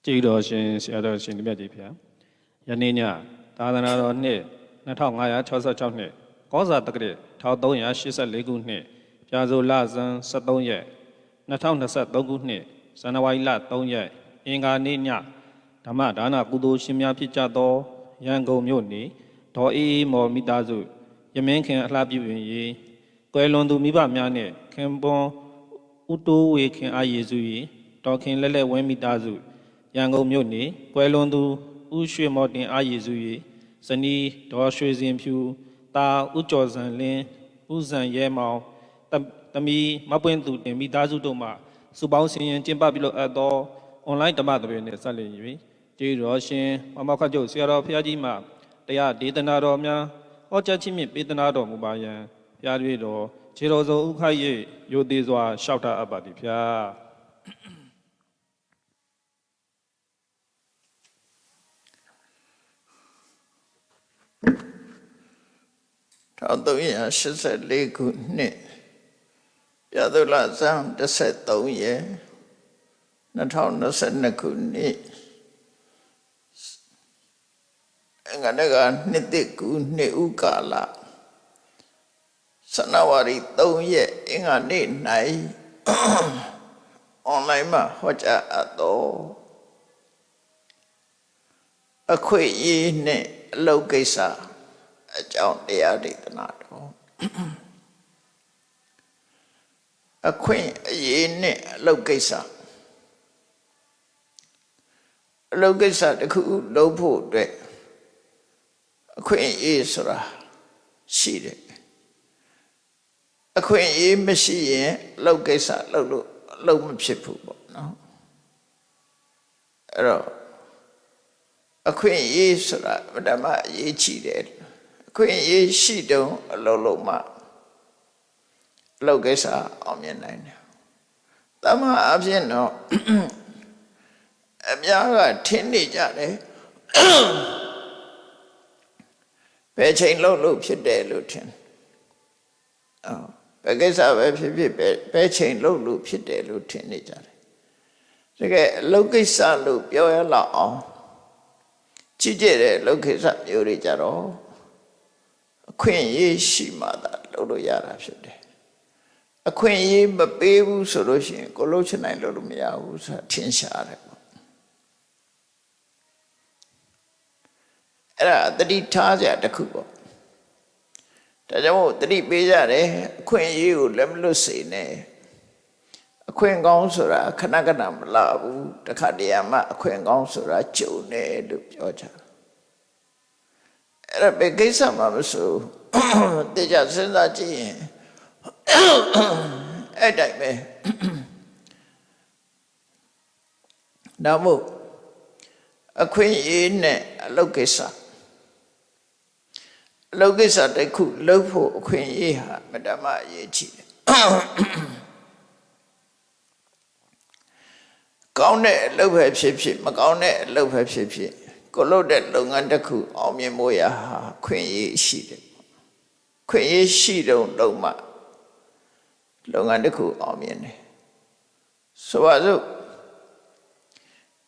ကြည်တော်ရှင်ဆရာတော်ရှင်တမြတ်ကြီးဖျားယနေ့ညသာသနာတော်နှစ်2566နှစ်ကောဇာတက္ကရာ1384ခုနှစ်ပြာဆိုလဇန်73ရက်2023ခုနှစ်ဇန်နဝါရီလ3ရက်အင်္ဂါနေ့ညဓမ္မဒါနကုသိုလ်ရှင်များဖြစ်ကြသောရန်ကုန်မြို့နေဒေါ်အေးမော်မိသားစုယမင်းခင်အလှပြု၍ကွယ်လွန်သူမိဘများနှင့်ခင်ပွန်ဥတိုးဝေခင်အားယေစု၏တော်ခင်လက်လက်ဝင်းမိသားစုရန်ကုန်မြို့နေကွယ်လွန်သူဦးရွှေမော်တင်အားယေစု၏ဇနီးဒေါ်ရွှေစင်ဖြူတာဦးကျော်စံလင်းဦးစံရဲမောင်သမီးမပွင့်သူတင်မိသားစုတို့မှစုပေါင်းဆင်ရင်ကျင်းပပြုလုပ်အပ်သောအွန်လိုင်းဓမ္မသဘင်နှင့်ဆက်လျင်၍ကျေးဇူးတော်ရှင်မမောက္ခချုပ်ဆရာတော်ဘုရားကြီးမှတရားဒေသနာတော်များဟောကြားခြင်းဖြင့်ပေးသနာတော်မူပါယံဘုရားတွေ့တော်ခြေတော်စုံဥခိုက်၍ရိုသေစွာလျှောက်ထားအပ်ပါသည်ဖျား1384ခုနှစ်ပြာသုလဇန်13ရက်2022ခုနှစ်အင်္ဂါနေ့ကနှစ်တစ်ကူနှစ်ဥကာလဇန်နဝါရီ3ရက်အင်္ဂါနေ့၌အွန်လိုင်းမှာဟောကြားအပ်သောအခွင့်အရေးနဲ့အလုပ်ကိစ္စအကြောင်းတရားဒေသနာတော်အခွင့်အရေးနဲ့အလုပ်ကိစ္စတစ်ခုလုပ်ဖို့အတွက်အခွင့်အရေးဆိုတာရှိတယ်အခွင့်အရေးမရှိရင်အလုပ်ကိစ္စလုပ်လို့အလုပ်မဖြစ်ဘူးပေါ့နော်အဲ့တော့အခွင့်အရေးဆိုတာဓမ္မအရေးကြီးတယ်အခွင့်အရေးရှိတုံးအလုပ်လုပ်မှအလုပ်ကိစ္စအောင်မြင်နိုင်တယ်တမန်အဖြစ်တော့အများကထင်နေကြတယ်ဘယ်ချိန်လုပ်လို့ဖြစ်တယ်လို့ထင်ဘယ်ကိစ္စပဲဖြစ်ဖြစ်ဘယ်ချိန်လုပ်လို့ဖြစ်တယ်လို့ထင်နေကြတယ်တကယ်အလုပ်ကိစ္စလို့ပြောရလောက်အောင်ကြည့်ကြတဲ့အလုပ်ကိစ္စမျိုးတွေကြတော့အခွင့်အရေးရှိမှသာလုပ်လို့ရတာဖြစ်တယ်အခွင့်အရေးမပေးဘူးဆိုလို့ရှိရင်ကိုလုပ်ချင်နိုင်လို့မရဘူးဆိုတာထင်ရှားတယ်ပေါ့အဲ့ဒါတတိထားကြတစ်ခုပေါ့ဒါကြောင့်မို့တတိပေးကြတယ်အခွင့်အရေးကိုလက်မလွတ်စေနဲ့အခွင့်ကောင်းဆိုတာခဏခဏမလာဘူးတခါတည်းမှအခွင့်ကောင်းဆိုတာကြုံတယ်လို့ပြောကြတယ်အဲ့ဒါပဲကိစ္စမှမဆိုတေချာစဉ်းစားကြည့်ရင်အဲ့တိုင်းပဲဒါမို့အခွင့်အရေးနဲ့အလုပ်ကိစ္စတစ်ခုလုပ်ဖို့အခွင့်အရေးဟာမတ္တမအရေးကြီးတယ်ကောင်းတဲ့အလုပ်ပဲဖြစ်ဖြစ်မကောင်းတဲ့အလုပ်ပဲဖြစ်ဖြစ်ကိုလုပ်တဲ့လုပ်ငန်းတစ်ခုအောင်မြင်ဖို့ရာဟာခွင့်ရရှိတယ်ခွင့်ရရှိတော့လုပ်မှလုပ်ငန်းတစ်ခုအောင်မြင်တယ်ဆိုပါစို့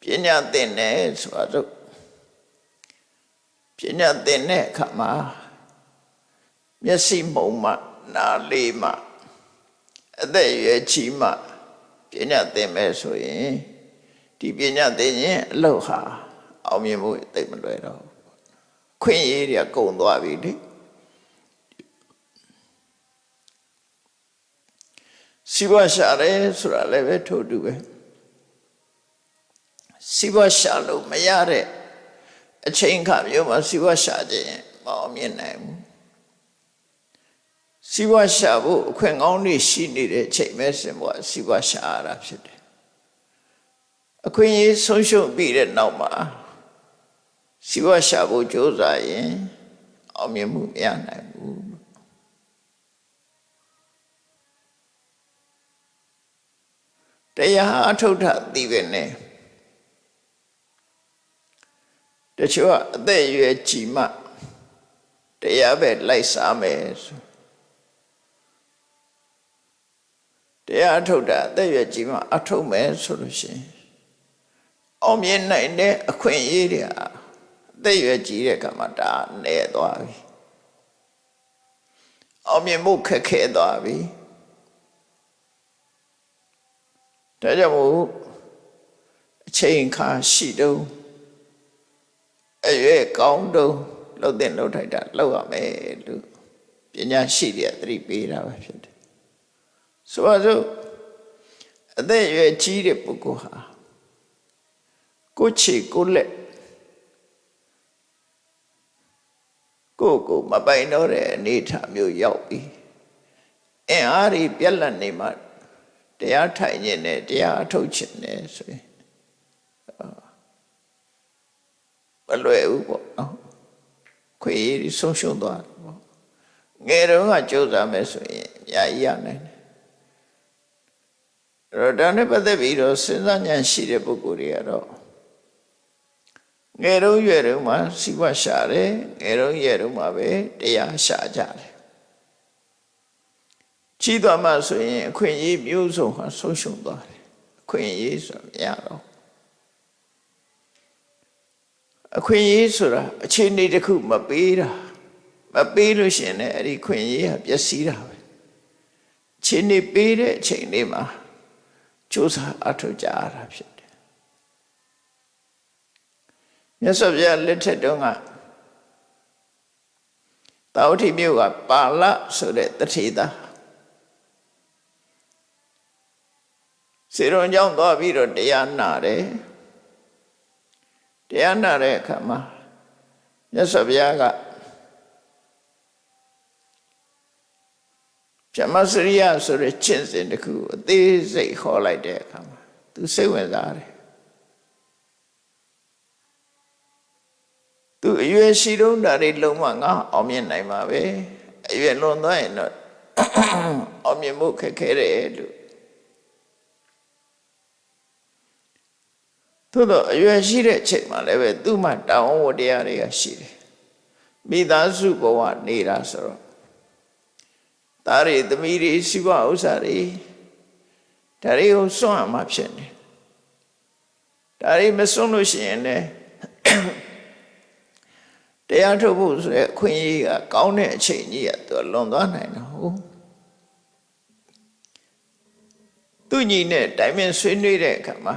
ပညာသင်တယ်ဆိုပါစို့ပညာသင်တဲ့အခါမှာမျက်စိမှုံမှနားလေးမှအသက်အရွယ်ကြီးမှပညာသင်မယ်ဆိုရင်ဒီပညာသင်ရင်အလုပ်ဟာအောင်မြင်ဖို့သိမလွယ်တော့ခွင့်ရည်တွေကုန်သွားပြီလေစီးပွားရှာတယ်ဆိုတာလည်းပဲထို့တူပဲစီးပွားရှာလို့မရတဲ့အချိန်ခါမျိုးမှာစီးပွားရှာခြင်းမအောင်မြင်နိုင်ဘူးစီးပွားရှာဖို့အခွင့်ကောင်းတွေရှိနေတဲ့အချိန်မဲ့စင်ပေါ်စီးပွားရှာရတာဖြစ်တယ်အခွင့်အရေးဆုံးရှုံးပြီးတဲ့နောက်မှာစီးပွားရှာဖို့ကြိုးစားရင်အောင်မြင်မှုမရနိုင်ဘူးတရားအထုတ်တာသိပဲနဲ့တချို့ကအသက်အရွယ်ကြီးမှတရားပဲလိုက်စားမယ်ဆိုတရားအထုတ်တာအသက်အရွယ်ကြီးမှအထုတ်မယ်ဆိုလို့ရှိရင် အောင်မြင်နိုင်တဲ့အခွင့်အရေးတွေဟာအသက်ရွယ်ကြီးတဲ့ကမှဒါနေသွားပြီအောင်မြင်မှုခက်ခဲသွားပြီဒါကြောင့်မို့အချိန်ခါရှိတုံးအရွယ်ကောင်းတုံးလှုပ်တဲ့လှုပ်ထိုက်တာလှုပ်ရမယ်လို့ပညာရှိတွေသတိပေးတာပဲဖြစ်တယ်ဆိုပါစို့အသက်အရွယ်ကြီးတဲ့ပုဂ္ဂိုလ်ဟာကိုယ်ချေကိုယ်လက်ကိုမပိုင်တော့တဲ့အနေအထားမျိုးရောက်ပြီအင်အားကြီးပြက်လက်နေမှတရားထိုင်ခြင်းနဲ့တရားအထုတ်ခြင်းနဲ့ဆိုရင်မလွယ်ဘူးပေါ့နော်ခွေးဆုံးရှုံးသွားတယ်ပေါ့ငယ်တုန်းကကြိုးစားမယ်ဆိုရင်အများကြီးရနိုင်တယ်အဲ့တော့ဒါနဲ့ပတ်သက်ပြီးတော့စဉ်းစားဉာဏ်ရှိတဲ့ပုဂ္ဂိုလ်တွေကတော့ငယ်တုန်းရွယ်တုန်းမှာစီးပွားရှာတယ်ငယ်တုန်းရွယ်တုန်းမှာပဲတရားရှာကြတယ်ကြီးသွားမှဆိုရင်အခွင့်အရေးမျိုးစုံဟာဆုံးရှုံးသွားတယ်အခွင့်အရေးဆိုမရတော့အခွင့်အရေးဆိုတာအခြေအနေတစ်ခုမပေးတာမပေးလို့ရှိရင်လည်းအဲ့ဒီခွင့်အရေးဟာပျက်စီးတာပဲအခြေအနေပေးတဲ့အချိန်လေးမှာကြိုးစားအထောက်ကြရတာဖြစ်တယ်မြတ်စွာဘုရားလက်ထက်တုန်းကတာဝတိမြို့ကပါဠဆိုတဲ့တထေသားစေရုံကြောင့်သွားပြီးတော့တရားနာတယ်တရားနာတဲ့အခါမှာမြတ်စွာဘုရားကဗြဟ္မစရိယဆိုတဲ့ကျင့်စဉ်တစ်ခုအသေးစိတ်ဟောလိုက်တဲ့အခါမှာသူစိတ်ဝင်စားတယ်သူအရွယ်ရှိတုန်းဒါတွေလုံးဝငါအောင်မြင်နိုင်မှာပဲအရွယ်လွန်သွားရင်တော့အောင်မြင်မှုခက်ခဲတယ်လို့သို့တော့အရွယ်ရှိတဲ့ချိန်မှာလည်းပဲသူ့မှာတောင်းဝတရားတွေကရှိတယ်မိသားစုဘဝနေတာဆိုတော့သားတွေသမီးတွေစီးပွားဥစ္စာတွေဒါတွေကိုစွန့်ရမှာဖြစ်နေဒါတွေမစွန့်လို့ရှိရင်လည်းတရားထုတ်ဖို့ဆိုတဲ့အခွင့်အရေးကကောင်းတဲ့အချိန်ကြီးကသူလွန်သွားနိုင်တော့ဟုတ်သူညီနဲ့တိုင်ပင်ဆွေးနွေးတဲ့အခါမှာ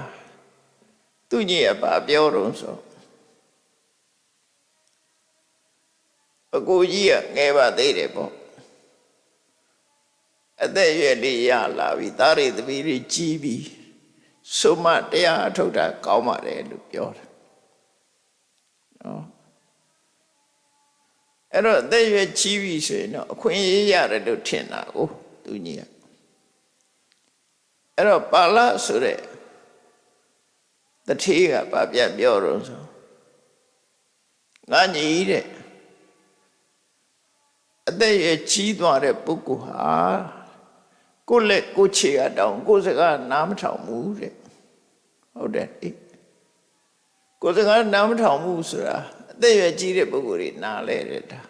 သူညီကဘာပြောတော့ဆိုအကိုကြီးကငယ်ပါသေးတယ်ပေါ့အသက်ရွယ်လေးရလာပြီသားတွေသမီးတွေကြီးပြီဆိုမှတရားအထုတ်တာကောင်းပါတယ်လို့ပြောတယ်နော်အဲ့တော့အသက်ရွယ်ကြီးပြီဆိုရင်တော့အခွင့်အရေးရတယ်လို့ထင်တာကိုသူကြီးကအဲ့တော့ပါဠိဆိုတဲ့တထေးကဗာပြတ်ပြောတော့ဆိုငါညီတဲ့အသက်ရွယ်ကြီးသွားတဲ့ပုဂ္ဂိုလ်ဟာကိုယ့်လက်ကိုယ်ခြေကတောင်ကိုယ်စကားနားမထောင်ဘူးတဲ့ဟုတ်တယ်ကိုယ်စကားနားမထောင်ဘူးဆိုတာအသက်ရွယ်ကြီးတဲ့ပုဂ္ဂိုလ်တွေနားလဲတဲ့ဒါ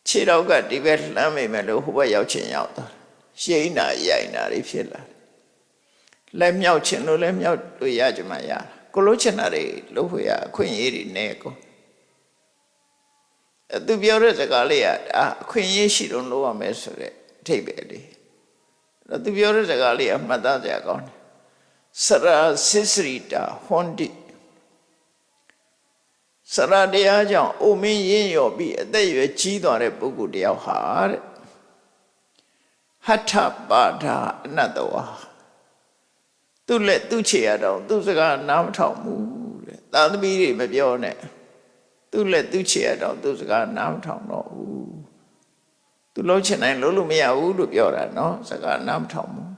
ခြေတော့ကဒီဘက်လှမ်းမိမယ်လို့ဟိုဘက်ရောက်ချင်ရောက်သွားရှိန်နာရိုင်နာတွေဖြစ်လာလက်မြောက်ချင်လို့လည်းမြောက်လို့ရကြမှာရကိုလို့ချင်တာတွေလို့ဖွေရအခွင့်အရေးတွေနဲ့ကိုသူပြောတဲ့စကားလေးကအခွင့်အရေးရှိတော့လို့ရမယ်ဆိုတဲ့အထိပ္ပယ်လေးသူပြောတဲ့စကားလေးအမှတ်သားစရာကောင်းတယ်စရာစစ္စရိတာဟွန်တိစရာတရားကြောင့်အိုမင်းရင်းရော်ပြီးအသက်ရွယ်ကြီးသွားတဲ့ပုဂ္ဂိုလ်တယောက်ဟာတဲ့ဟထပါဒအနတ္တဝါသူ့လက်သူ့ခြေရတော့သူ့စကားနားမထောင်ဘူးတဲ့သာသမီတွေမပြောနဲ့သူ့လက်သူ့ခြေရတော့သူ့စကားနားမထောင်တော့ဘူးသူလုံးချင်တိုင်းလုံးလို့မရဘူးလို့ပြောတာနော်စကားနားမထောင်ဘူး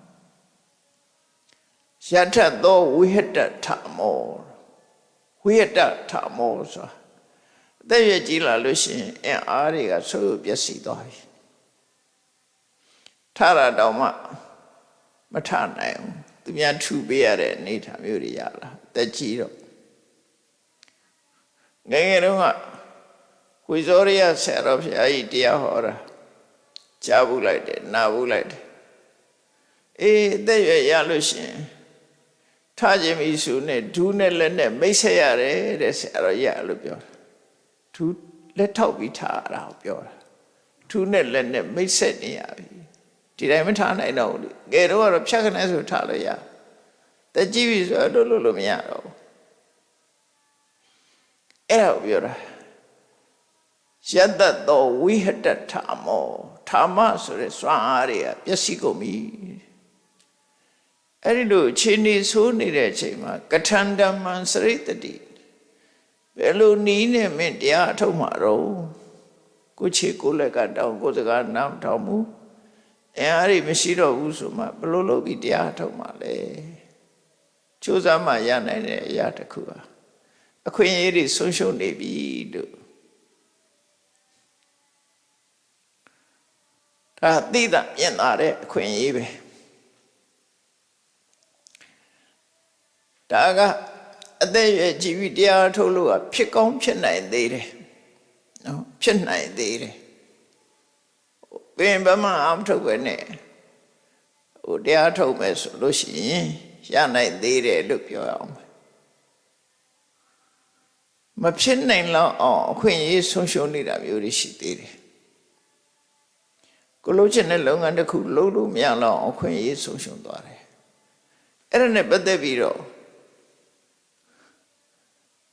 ယထသောဝိဟတထမောဝိဟတထမောဆိုအသက်ရွယ်ကြီးလာလို့ရှိရင်အင်အားတွေကဆိုးပျက်စီးသွားပြီထရတော့မှမထနိုင်ဘူးသူများထူပေးရတဲ့အနေထားမျိုးတွေရလာတက်ကြီးတော့ငယ်ငယ်တုန်းကဝိဇောရိယဆရာတော်ဘုရားကြီးတရားဟောတာကြားဘူးလိုက်တယ်နာဘူးလိုက်တယ်အသက်ရွယ်ရလို့ရှိရင် ထားခြင်းမိစုနဲ့ဒူးနဲ့လက်နဲ့မိတ်ဆက်ရတယ်တဲ့ဆရာတော်ကြီးလို့ပြောတာဒူးလက်ထောက်ပြီးထားတာကိုပြောတာဒူးနဲ့လက်နဲ့မိတ်ဆက်နေရပြီဒီတိုင်းမထားနိုင်တော့ဘူးလေငယ်တော့ကတော့ဖြတ်ခနဲ့ဆိုထားလို့ရတက်ကြည့်ပြီဆိုတော့လို့မရတော့ဘူးအဲ့ဒါကိုပြောတာယတ္တသောဝိဟတထာမောထာမဆိုတဲ့စွမ်းအားတွေကပျက်စီးကုန်ပြီအဲ့ဒီလိုခြေနေဆိုးနေတဲ့အချိန်မှာကထန္တမံစရိတတိဘယ်လိုနီးနဲ့မင်းတရားအထုတ်မှာတော့ကိုခြေကိုလက်ကတောင်းကိုစကားနားထောင်မှုအဲ့ဒီမရှိတော့ဘူးဆိုမှဘယ်လိုလုပ်ပြီးတရားအထုတ်မှာလဲကြိုးစားမှရနိုင်တဲ့အရာတစ်ခုပါအခွင့်အရေးတွေဆုံးရှုံးနေပြီလို့ဒါသိတာမြင်လာတဲ့အခွင့်အရေးပဲဒါကအသက်ရွယ်ကြည်ပြီးတရားထုတ်လို့ဖြစ်ကောင်းဖြစ်နိုင်သေးတယ်နော်ဖြစ်နိုင်သေးတယ်ဘယ်မှမထုတ်ပဲနဲ့ဟိုတရားထုတ်မယ်ဆိုလို့ရှိရင်ရနိုင်သေးတယ်လို့ပြောရအောင်မဖြစ်နိုင်လောက်အောင်အခွင့်အရေးဆုံးရှုံးနေတာမျိုးတွေရှိသေးတယ်ကိုလို့ချင်တဲ့လုပ်ငန်းတစ်ခုလုပ်လို့မရလောက်အောင်အခွင့်အရေးဆုံးရှုံးသွားတယ်အဲ့ဒါနဲ့ပတ်သက်ပြီးတော့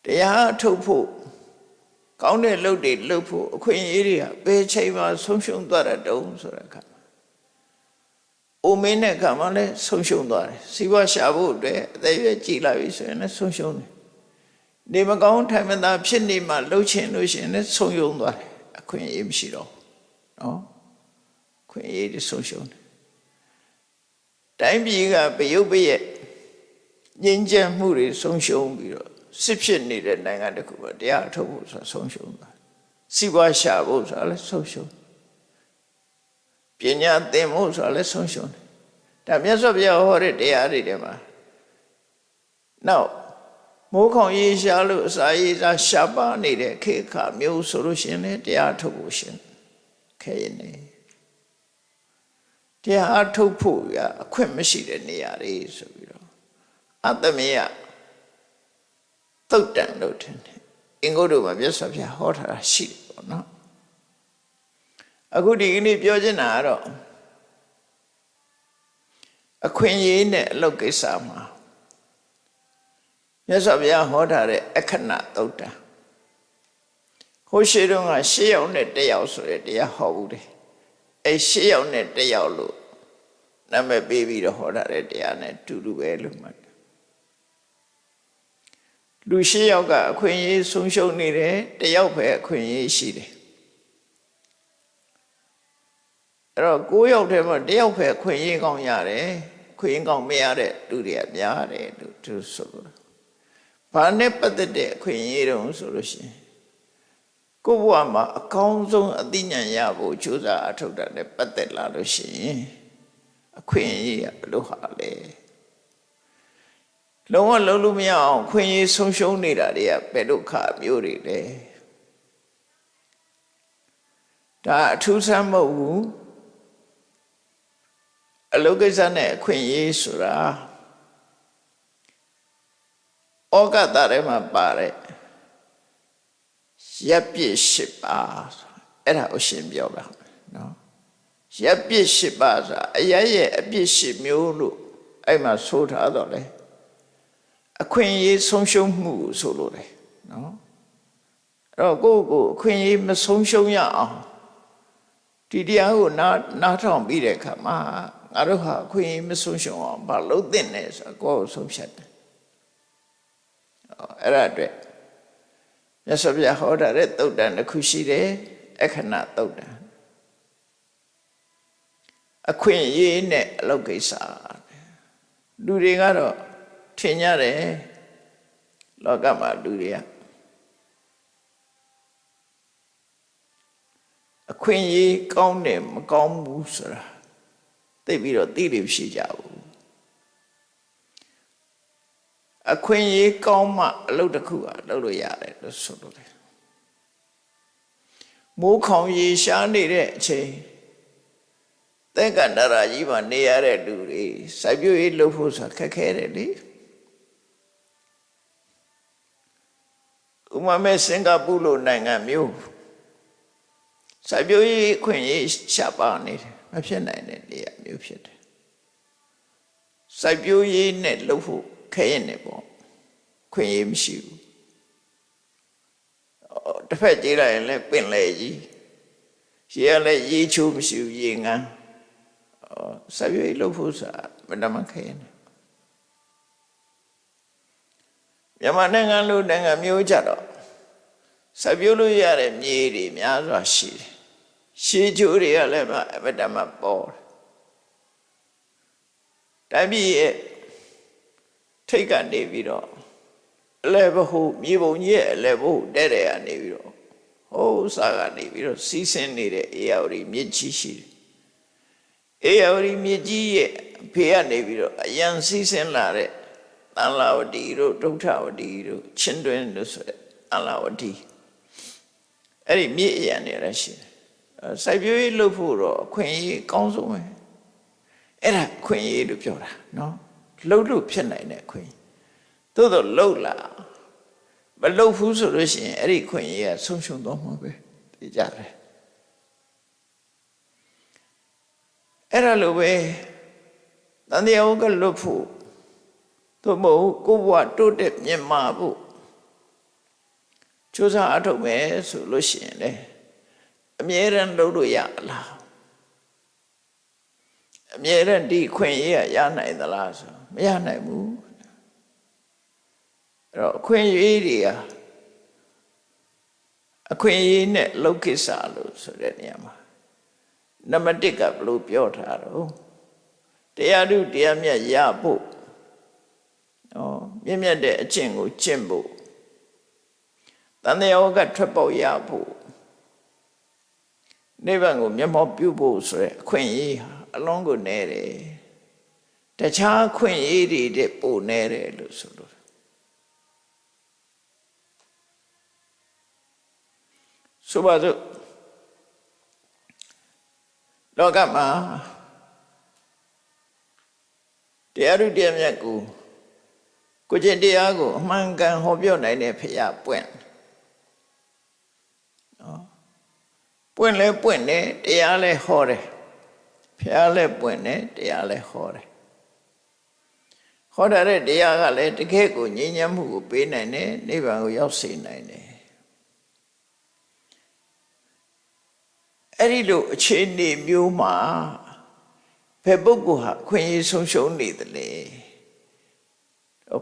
တရားထုတ်ဖို့ကောင်းတဲ့လုပ်တွေလုပ်ဖို့အခွင့်အရေးတွေကဘယ်ချိန်မှဆုံးရှုံးသွားတဲ့တုံးဆိုတဲ့အခါအိုမင်းတဲ့အခါမှလည်းဆုံးရှုံးသွားတယ်စီးပွားရှာဖို့အတွက်အသက်ရွယ်ကြီးလာပြီဆိုရင်လည်းဆုံးရှုံးတယ်နေမကောင်းထိုင်မသာဖြစ်နေမှလှုပ်ချင်လို့ရှိရင်လည်းဆုံးယုံသွားတယ်အခွင့်အရေးမရှိတော့နော်အခွင့်အရေးတွေဆုံးရှုံးတယ်တိုင်းပြည်ကပယုတ်ပရဲ့ငြိမ်းချမ်းမှုတွေဆုံးရှုံးပြီးတော့စစ်ဖြစ်နေတဲ့နိုင်ငံတစ်ခုပဲတရားထုတ်ဖို့ဆိုဆုံးရှုံးသွားစီးပွားရှာဖို့ဆိုလည်းဆုံးရှုံးပညာသင်ဖို့ဆိုလည်းဆုံးရှုံးတယ်ဒါမြတ်စွာဘုရားဟောတဲ့တရားတွေထဲမှာနောက်မိုးခေါင်ရေရှားလို့အစာရေစာရှားပါနေတဲ့ခေတ်အခါမျိုးဆိုလို့ရှိရင်လည်းတရားထုတ်ဖို့ရှင်ခဲရနေတရားထုတ်ဖို့ရအခွင့်မရှိတဲ့နေရာတွေဆိုပြီးတော့အတ္တမေယသုတ်တန်လို့ထင်တယ်အင်္ဂုတ္တမှာမြတ်စွာဘုရားဟောထားတာရှိတယ်ပေါ့နော်အခုဒီကနေ့ပြောချင်တာကတော့အခွင့်အရေးနဲ့အလုပ်ကိစ္စမှာမြတ်စွာဘုရားဟောထားတဲ့အခဏသုတ်တံဟိုရှိတုန်းက၈ယောက်နဲ့၁ယောက်ဆိုတဲ့တရားဟောဘူးတယ်အဲ၈ယောက်နဲ့၁ယောက်လို့နာမည်ပေးပြီးတော့ဟောထားတဲ့တရားနဲ့တူတူပဲလို့မှတ်တယ်လူ၈ယောက်ကအခွင့်အရေးဆုံးရှုံးနေတယ်၁ယောက်ပဲအခွင့်အရေးရှိတယ်အဲ့တော့၉ယောက်ထဲမှာ၁ယောက်ပဲအခွင့်အရေးကောင်းရတယ်အခွင့်အရေးကောင်းမရတဲ့လူတွေကများတယ်လို့သူဆိုလို့ဘာနဲ့ပတ်သက်တဲ့အခွင့်အရေးတုံးဆိုလို့ရှိရင်ကိုယ့်ဘဝမှာအကောင်းဆုံးအသိဉာဏ်ရဖို့ကြိုးစားအထောက်တာနဲ့ပတ်သက်လာလို့ရှိရင်အခွင့်အရေးကဘယ်လိုဟာလဲလုံးဝလုံးလို့မရအောင်အခွင့်အရေးဆုံးရှုံးနေတာတွေကဘယ်လိုခါမျိုးတွေလဲဒါအထူးဆန်းမဟုတ်ဘူးအလုပ်ကိစ္စနဲ့အခွင့်အရေးဆိုတာဩဃတထဲမှာပါတဲ့ရပ်ပြစ်၈ပါးအဲ့ဒါကိုရှင်းပြောပါနော်ရပ်ပြစ်၈ပါးဆိုတာအရရဲ့အပြစ်၈မျိုးလို့အဲ့မှာဆိုထားတော့လေအခွင့်အရေးဆုံးရှုံးမှုကိုဆိုလို့တယ်နော်အဲ့တော့ကိုယ့်ကိုအခွင့်အရေးမဆုံးရှုံးရအောင်ဒီတရားကိုနားထောင်ပြီးတဲ့အခါမှာငါတို့ဟာအခွင့်အရေးမဆုံးရှုံးအောင်မလုပ်သင့်နဲ့ဆိုတော့ကိုယ့်ကိုဆုံးဖြတ်တယ်အဲ့ဒါအတွက်မြတ်စွာဘုရားဟောထားတဲ့သုတ်တံတစ်ခုရှိတယ်အခဏသုတ်တံအခွင့်အရေးနဲ့အလုပ်ကိစ္စလူတွေကတော့ထင်ကြတယ်လောကမှာလူတွေကအခွင့်အရေးကောင်းတယ်မကောင်းဘူးဆိုတာသိပြီးတော့သိတယ်ရှိကြဘူးအခွင့်အရေးကောင်းမှအလုပ်တစ်ခုကလုပ်လို့ရတယ်လို့ဆိုလို့တယ်မိုးခေါင်ရေရှားနေတဲ့အချိန်သက်ကန္တရာကြီးမှာနေရတဲ့လူတွေစိုက်ပျိုးရေးလုပ်ဖို့ဆိုတာခက်ခဲတယ်လေ မာမဲ့စင်ကာပူလိုနိုင်ငံမျိုးစိုက်ပျိုးရေးခွင့်ရေးရှားပါနေတယ်မဖြစ်နိုင်တဲ့နေရာမျိုးဖြစ်တယ်စိုက်ပျိုးရေးနဲ့လုပ်ဖို့ခဲရင်နေပေါ့ခွင့်ရေးမရှိဘူးတစ်ဖက်ကြည့်လိုက်ရင်လည်းပင်လေကြီးရေကလည်းရေချိုးမရှိဘူးရေငန်းစိုက်ပျိုးရေးလုပ်ဖို့ဆိုတာမတမခဲရင်မြန်မာနိုင်ငံလိုနိုင်ငံမျိုးကြတော့စိုက်ပျိုးလို့ရတဲ့မြေတွေများစွာရှိတယ်ရှေးချိုးတွေကလည်းအမတမပေါ်တယ်တိုင်းပြည်ရဲ့ထိတ်ကနေပြီးတော့အလဲဘဟုမြေပုံကြီးရဲ့အလဲဘဟုတဲ့တဲ့ကနေပြီးတော့ဟိုးစားကနေပြီးတော့စီးဆင်းနေတဲ့အေယာဝတီမြစ်ကြီးရှိတယ်အေယာဝတီမြစ်ကြီးရဲ့ဖေးကနေပြီးတော့အရန်စီးဆင်းလာတဲ့သံလာဝတီတို့ဒုဋ္ဌဝတီတို့ချင်းတွင်းတို့ဆိုတဲ့သံလာဝတီအဲ့ဒီမြစ်အရန်နေရရှိတယ်စိုက်ပျိုးရေးလုပ်ဖို့တော့အခွင့်အရေးအကောင်းဆုံးပဲအဲ့ဒါအခွင့်အရေးလို့ပြောတာနော်လှုပ်လို့ဖြစ်နိုင်တဲ့အခွင့်သို့တော့လှုပ်လာမလှုပ်ဘူးဆိုလို့ရှိရင်အဲ့ဒီအခွင့်အရေးကဆုံးရှုံးသွားမှာပဲသိကြတယ်အဲ့ဒါလိုပဲတန်တရားကလွတ်ဖို့သို့မဟုတ်ကိုယ်ဘဝတိုးတက်မြင့်မာဖို့ကြိုးစားအထောက်မယ်ဆိုလို့ရှိရင်လေအမြဲတမ်းလုပ်လို့ရလားအမြဲတမ်းဒီခွင့်ရရနိုင်သလားဆိုမရနိုင်ဘူးအဲ့တော့အခွင့်အရေးတွေအခွင့်အရေးနဲ့လောကိစ္စလို့ဆိုတဲ့နေရာမှာနံပါတ်1ကဘလို့ပြောထားတော့တရားဓုတရားမြတ်ရဖို့မြင့်မြတ်တဲ့အကျင့်ကိုကျင့်ဖို့တန်တရားကထွက်ပေါက်ရဖို့နိဗ္ဗာန်ကိုမျက်မှောက်ပြုဖို့ဆိုတဲ့အခွင့်အရေးဟာအလုံးကိုနေတယ်တခြားအခွင့်အရေးတွေတဲ့ပိုနေတယ်လို့ဆိုလို့ဆိုပါစို့လောကမှာတရားဓုတရားမြတ်ကိုကျင့်တရားကိုအမှန်ကန်ဟောပြောနိုင်တဲ့ဖရာပွင့်ပွင့်လဲပွင့်တယ်တရားလဲဟောတယ်ဖရာလဲပွင့်တယ်တရားလဲဟောတယ်ဟောတဲ့တရားကလည်းတကယ့်ကိုငြိမ်းချမ်းမှုကိုပေးနိုင်တယ်နိဗ္ဗာန်ကိုရောက်စေနိုင်တယ်အဲ့ဒီလိုအခြေအနေမျိုးမှာဘယ်ပုဂ္ဂိုလ်ဟာအခွင့်အရေးဆုံးရှုံးနေသလဲ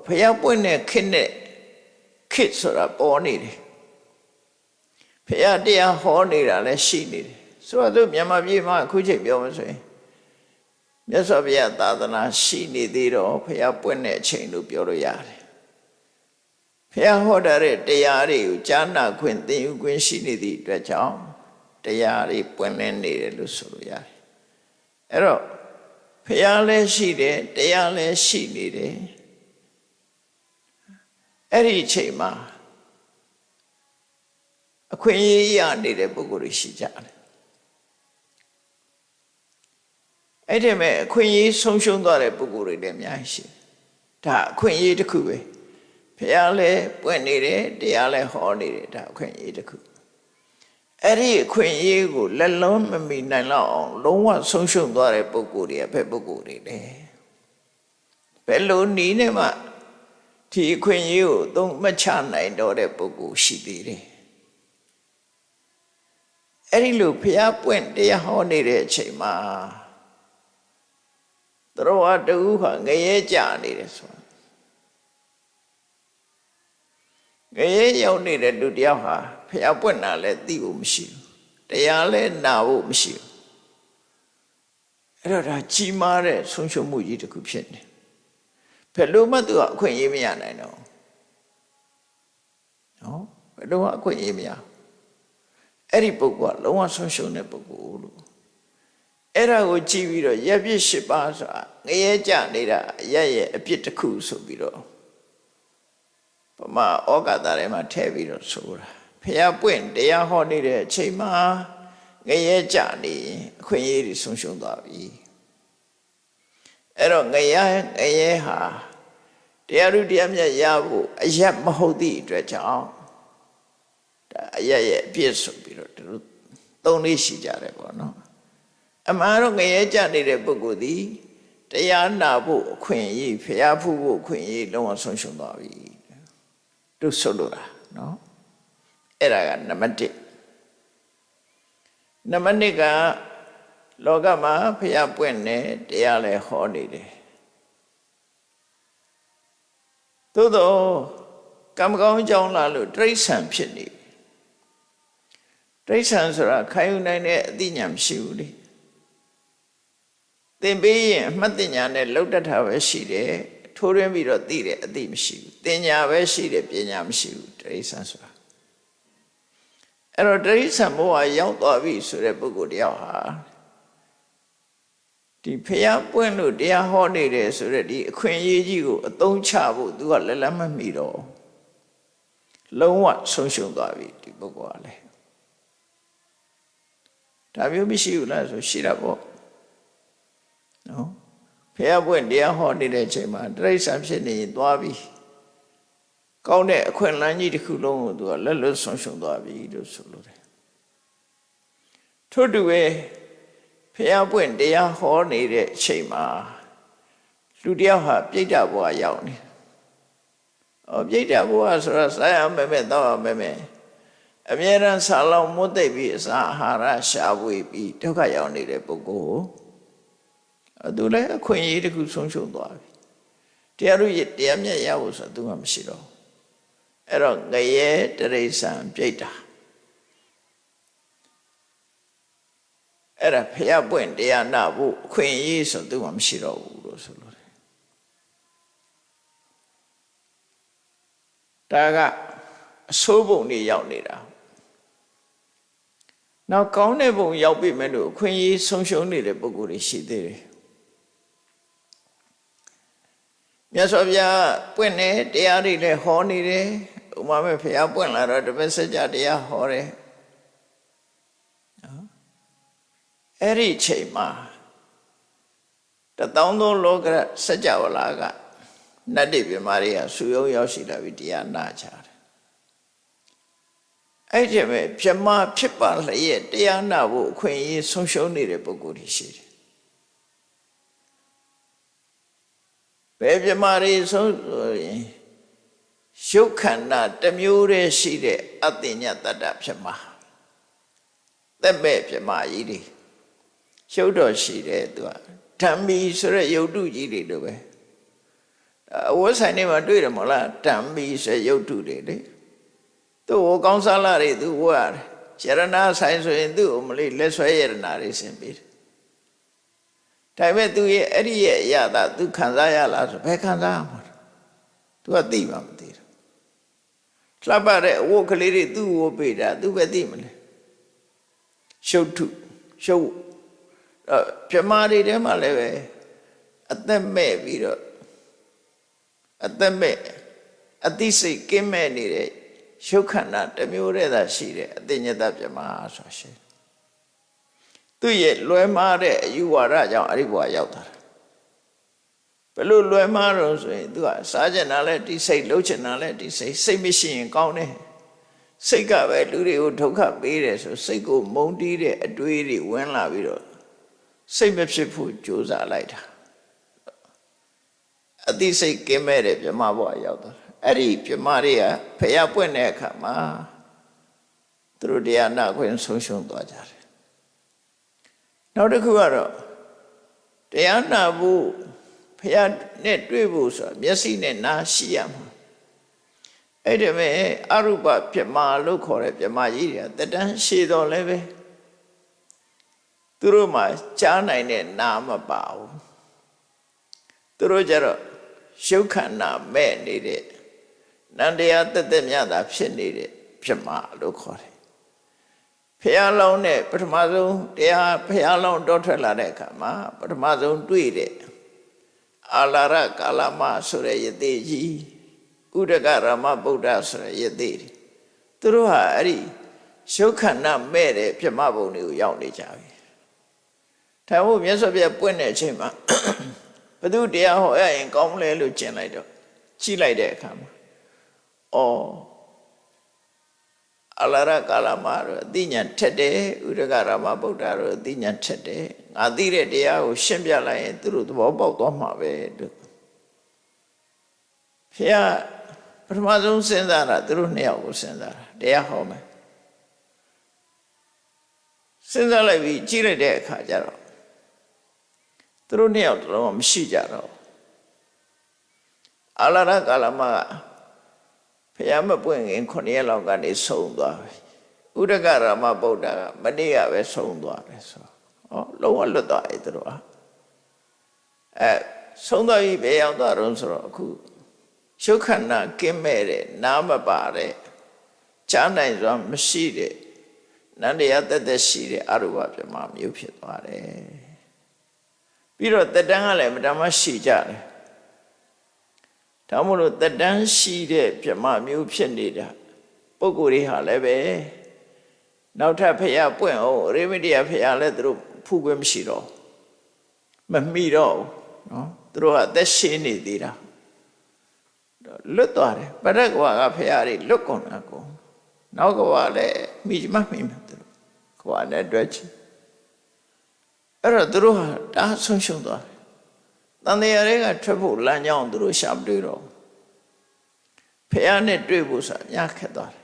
ဖရာပွင့်တဲ့ခေတ်နဲ့ခေတ်ဆိုတာပေါ်နေတယ်ဖရာတရားဟောနေတာလည်းရှိနေတယ်ဆိုတော့မြန်မာပြည်မှာအခုချိန်ပြောမှဆိုရင်မြတ်စွာဘုရားသာသနာရှိနေသေးတော့ဖရာပွင့်တဲ့အချိန်လို့ပြောလို့ရတယ်ဖရာဟောတဲ့တရားတွေကိုကြားနာခွင့်သင်ယူခွင့်ရှိနေသည့်အတွက်ကြောင့်တရားတွေပွင့်လင်းနေတယ်လို့ဆိုလို့ရတယ်အဲ့တော့ဖရာလည်းရှိတယ်တရားလည်းရှိနေတယ်အဲ့ဒီအချိန်မှာအခွင့်အရေးရနေတဲ့ပုဂ္ဂိုလ်တွေရှိကြတယ်အဲ့ဒီမဲ့အခွင့်အရေးဆုံးရှုံးသွားတဲ့ပုဂ္ဂိုလ်တွေလည်းအများကြီးရှိတယ်ဒါအခွင့်အရေးတစ်ခုပဲဖရာလည်းပွင့်နေတယ်တရားလည်းဟောနေတယ်ဒါအခွင့်အရေးတစ်ခုအဲ့ဒီအခွင့်အရေးကိုလက်လုံးမမီနိုင်တော့အောင်လုံးဝဆုံးရှုံးသွားတဲ့ပုဂ္ဂိုလ်တွေကဘယ်ပုဂ္ဂိုလ်တွေလဲဘယ်လိုနည်းနဲ့မှဒီအခွင့်အရေးကိုသုံးမချနိုင်တော့တဲ့ပုဂ္ဂိုလ်ရှိသေးတယ်အဲ့ဒီလိုဖရာပွင့်တရားဟောနေတဲ့အချိန်မှာသရဝတူဟာငရဲကြနေတယ်ဆိုငရဲရောက်နေတဲ့လူတယောက်ဟာဖရာပွင့်တာလည်းသိဖို့မရှိဘူးတရားလည်းနာဖို့မရှိဘူးအဲ့တော့ဒါကြီးမားတဲ့ဆုံးရှုံးမှုကြီးတစ်ခုဖြစ်နေဘယ်လိုမှသူကအခွင့်အရေးမရနိုင်တော့နော်ဘယ်လိုမှအခွင့်အရေးမရအဲ့ဒီပုဂ္ဂိုလ်ကလုံးဝဆုံးရှုံးတဲ့ပုဂ္ဂိုလ်လို့အဲ့ဒါကိုကြည့်ပြီးတော့ရက်ပြစ်၈ပါးဆိုတာငရဲကြနေတာရက်ရဲ့အပြစ်တစ်ခုဆိုပြီးတော့ဗမာဩဃတာထဲမှာထည့်ပြီးတော့ဆိုတာဖျားပွင့်တရားဟောနေတဲ့အချိန်မှာငရဲကြနေအခွင့်အရေးတွေဆုံးရှုံးသွားပြီအဲ့တော့ငရဲဟာတရားဓုတရားမြတ်ရဖို့အရက်မဟုတ်သည့်အတွက်ကြောင့် အရရဲ့အပြည့်ဆိုပြီးတော့သူတို့သုံးလေးရှိကြတယ်ပေါ့နော်အမှန်တော့ငရဲကြနေတဲ့ပုဂ္ဂိုလ်ဒီတရားနာဖို့အခွင့်အရေးဖျားဖူးဖို့အခွင့်အရေးလုံးဝဆုံးရှုံးသွားပြီသူဆိုလိုတာနော်အဲ့ဒါကနံပါတ်1နံပါတ်2ကလောကမှာဖျားပွင့်နေတရားလည်းဟောနေတယ်သို့တော့ကံကောင်းကြောင်းလာလို့တိရစ္ဆာန်ဖြစ်နေတိရစ္ဆာန်ဆိုတာခံယူနိုင်တဲ့အသိဉာဏ်မရှိဘူးလေသင်ပေးရင်အမှတ်ဉာဏ်နဲ့လောက်တတ်တာပဲရှိတယ်ထိုးရင်းပြီးတော့သိတယ်အသိမရှိဘူးသင်ညာပဲရှိတယ်ပညာမရှိဘူးတိရစ္ဆာန်ဆိုတာအဲ့တော့တိရစ္ဆာန်ဘဝရောက်သွားပြီဆိုတဲ့ပုဂ္ဂိုလ်တယောက်ဟာဒီဖျားပွင့်လို့တရားဟောနေတယ်ဆိုတဲ့ဒီအခွင့်အရေးကြီးကိုအသုံးချဖို့သူကလက်လက်မမီတော့လုံးဝဆုံးရှုံးသွားပြီဒီပုဂ္ဂိုလ်ကလည်းဒါမျိုးမရှိဘူးလားဆိုရှိတာပေါ့နော်ဖျားပွင့်တရားဟောနေတဲ့အချိန်မှာတိရစ္ဆာန်ဖြစ်နေရင်သွားပြီကောင်းတဲ့အခွင့်အလမ်းကြီးတစ်ခုလုံးကိုသူကလက်လွတ်ဆုံးရှုံးသွားပြီလို့ဆိုလိုတယ်ထို့တူပဲဖျားပွင့်တရားဟောနေတဲ့အချိန်မှာလူတယောက်ဟာပြိတ္တဘဝရောက်နေပြိတ္တဘဝဆိုတာစားရမယ်တော့မယ်အမြဲတမ်းဆာလောင်မွတ်သိပ်ပြီးအစာအာဟာရရှားဝေပြီးဒုက္ခရောက်နေတဲ့ပုဂ္ဂိုလ်သူလည်းအခွင့်အရေးတစ်ခုဆုံးရှုံးသွားပြီတရားတို့တရားမြတ်ရဖို့ဆိုတာသူမှမရှိတော့အဲ့တော့ငရဲတိရစ္ဆာန်ပြိတ္တာအဲ့ဒါဖျားပွင့်တရားနာဖို့အခွင့်အရေးဆိုသူမှမရှိတော့ဘူးလို့ဆိုလို့တယ်ဒါကအဆိုးပုံတွေရောက်နေတာနောက်ကောင်းတဲ့ပုံရောက်ပြီမဲ့လို့အခွင့်အရေးဆုံးရှုံးနေတဲ့ပုဂ္ဂိုလ်တွေရှိသေးတယ်မြတ်စွာဘုရားပွင့်နေတရားတွေလည်းဟောနေတယ်ဥမာမဲ့ဘုရားပွင့်လာတော့တပည့်စကြာတရားဟောတယ်အဲ့ဒီချိန်မှာ1000 လောကစัจ java လာကနတ်တွေပြမာတွေကဆူယုံရောက်ရှိလာပြီးတရားနာကြတယ်အဲ့ဒီမဲ့ပြမဖြစ်ပါလျက်တရားနာဖို့အခွင့်အရေးဆုံးရှုံးနေတဲ့ပုဂ္ဂိုလ်တွေရှိတယ်ဘယ်ပြမာတွေဆုံးရင်ရုပ်ခန္ဓာတစ်မျိုးတည်းရှိတဲ့အတ္တညတတ္တပြမသက်မဲ့ပြမကြီးတွေရုပ်တော်ရှိတယ်သူကဓမ္မီဆိုတဲ့ရုပ်တုကြီးတွေလိုပဲအဝတ်ဆိုင်တွေမှာတွေ့တယ်မဟုတ်လားဓမ္မီဆိုရုပ်တုတွေလေသူ့ဝကောင်းစားလာတွေသူဝတ်ရတယ်ရဏဆိုင်ဆိုရင်သူ့ကိုမလေးလက်ဆွဲရတနာတွေဆင်ပေးတယ်ဒါပေမဲ့သူရဲ့အဲ့ဒီရဲ့အရာသာသူခံစားရလားဆိုဘယ်ခံစားရမှာသူကသိမှမသိဘူးလှပတဲ့အဝတ်ကလေးတွေသူ့ဝတ်ပေးတာသူပဲသိမလဲရှုပ်ထုရှုပ်ပြမာတွေထဲမှာလည်းပဲအသက်မဲ့ပြီးတော့အသက်မဲ့အသိစိတ်ကင်းမဲ့နေတဲ့ရုပ်ခန္ဓာတစ်မျိုးတည်းသာရှိတယ်အသိဉာဏ်ပြမာဆိုရှိသူ့ရဲ့လွယ်မှားတဲ့အယူဝါဒကြောင့်အဲ့ဒီဘဝရောက်တာဘယ်လိုလွယ်မှားတော့ဆိုရင်သူကစားကျင်တာလဲဒီစိတ်လှုပ်ချင်တာလဲဒီစိတ်စိတ်မရှိရင်ကောင်းတယ်စိတ်ကပဲလူတွေကိုဒုက္ခပေးတယ်ဆိုစိတ်ကိုမုန်းတီးတဲ့အတွေးတွေဝင်လာပြီးတော့စိတ်မဖြစ်ဖို့ကြိုးစားလိုက်တာအသိစိတ်ကင်းမဲ့တဲ့ပြမဘဝရောက်သွားအဲ့ဒီပြမတွေကဖျားပွင့်တဲ့အခါမှာသူတို့တရားနာခွင့်ဆုံးရှုံးသွားကြတယ်နောက်တစ်ခုကတော့တရားနာဖို့ဖျားနဲ့တွေ့ဖို့ဆိုတာမျက်စိနဲ့နားရှိရမှာအဲ့ဒီမဲ့အရူပပြမလို့ခေါ်တဲ့ပြမကြီးတွေကတတန်းရှည်တော်လည်းပဲသူတို့မှာကြားနိုင်တဲ့နာမပါဘူးသူတို့ကြတော့ရုပ်ခန္ဓာမဲ့နေတဲ့နန္တရားတက်တက်မြတ်တာဖြစ်နေတဲ့ပြမလို့ခေါ်တယ်ဖျားလောင်းနဲ့ပထမဆုံးတရားဖျားလောင်းတောထွက်လာတဲ့အခါမှာပထမဆုံးတွေ့တဲ့အာလာရကာလမဆိုတဲ့ယတိကြီးဥဒကရမဗုဒ္ဓဆိုတဲ့ယတိသူတို့ဟာအဲ့ဒီရုပ်ခန္ဓာမဲ့တဲ့ပြမဘုံတွေကိုရောက်နေကြပြီဒါမို့မြတ်စွာဘုရားပွင့်တဲ့အချိန်မှာဘုသူတရားဟောရရင်ကောင်းမလဲလို့ကျင်လိုက်တော့ကြည့်လိုက်တဲ့အခါမှာ အလရကာလမှာတော့အသိဉာဏ်ထက်တယ်ဥဒကရမဗုဒ္ဓတို့အသိဉာဏ်ထက်တယ်ငါသိတဲ့တရားကိုရှင်းပြလိုက်ရင်သူတို့သဘောပေါက်သွားမှာပဲလို့ဖះပထမဆုံးစဉ်းစားတာသူတို့နှစ်ယောက်ကိုစဉ်းစားတာတရားဟောမယ်စဉ်းစားလိုက်ပြီးကြည့်လိုက်တဲ့အခါကျတော့သူတို့နှစ်ယောက်တော့မရှိကြတော့အလရကာလမှာဖះမပွင့်ခင်9ရက်လောက်ကနေဆုံးသွားပြီဥဒကရမဗုဒ္ဓကမနေ့ကပဲဆုံးသွားတယ်ဆိုလုံးဝလွတ်သွားပြီသူတို့ဆုံးသွားပြီဘယ်ရောက်သွားတော့ဆိုတော့အခုရှုခန္ဓာကင်းမဲ့တဲ့နားမပါတဲ့ကြားနိုင်စွာမရှိတဲ့နန္တရားတက်တက်ရှိတဲ့အရူပပြမမျိုးဖြစ်သွားတယ်ပြီးတော့တက်တန်းကလည်းမတမရှိကြတယ်ဒါမို့လို့တက်တန်းရှိတဲ့ပြမမျိုးဖြစ်နေတာပုဂ္ဂိုလ်တွေဟာလည်းပဲနောက်ထပ်ဖះပွင့်အောင်ရေမတရားဖះလည်းသူတို့ဖူးခွင့်မရှိတော့မမိတော့ဘူးနော်သူတို့ကအသက်ရှင်နေသေးတာလွတ်သွားတယ်ပရက္ခဝါကဖះတွေလွတ်ကုန်တာကုန်နောက်ကဝါလည်းမိမမိမသူတို့ခွာနဲ့တွေ့ချင်အဲ့တော့သူတို့ဟာတားဆုံးရှုံးသွားတယ်တန်တရားတွေကထွက်ဖို့လမ်းကြောင်းသူတို့ရှာမတွေ့တော့ဖះနဲ့တွေ့ဖို့ဆိုတာညခက်သွားတယ်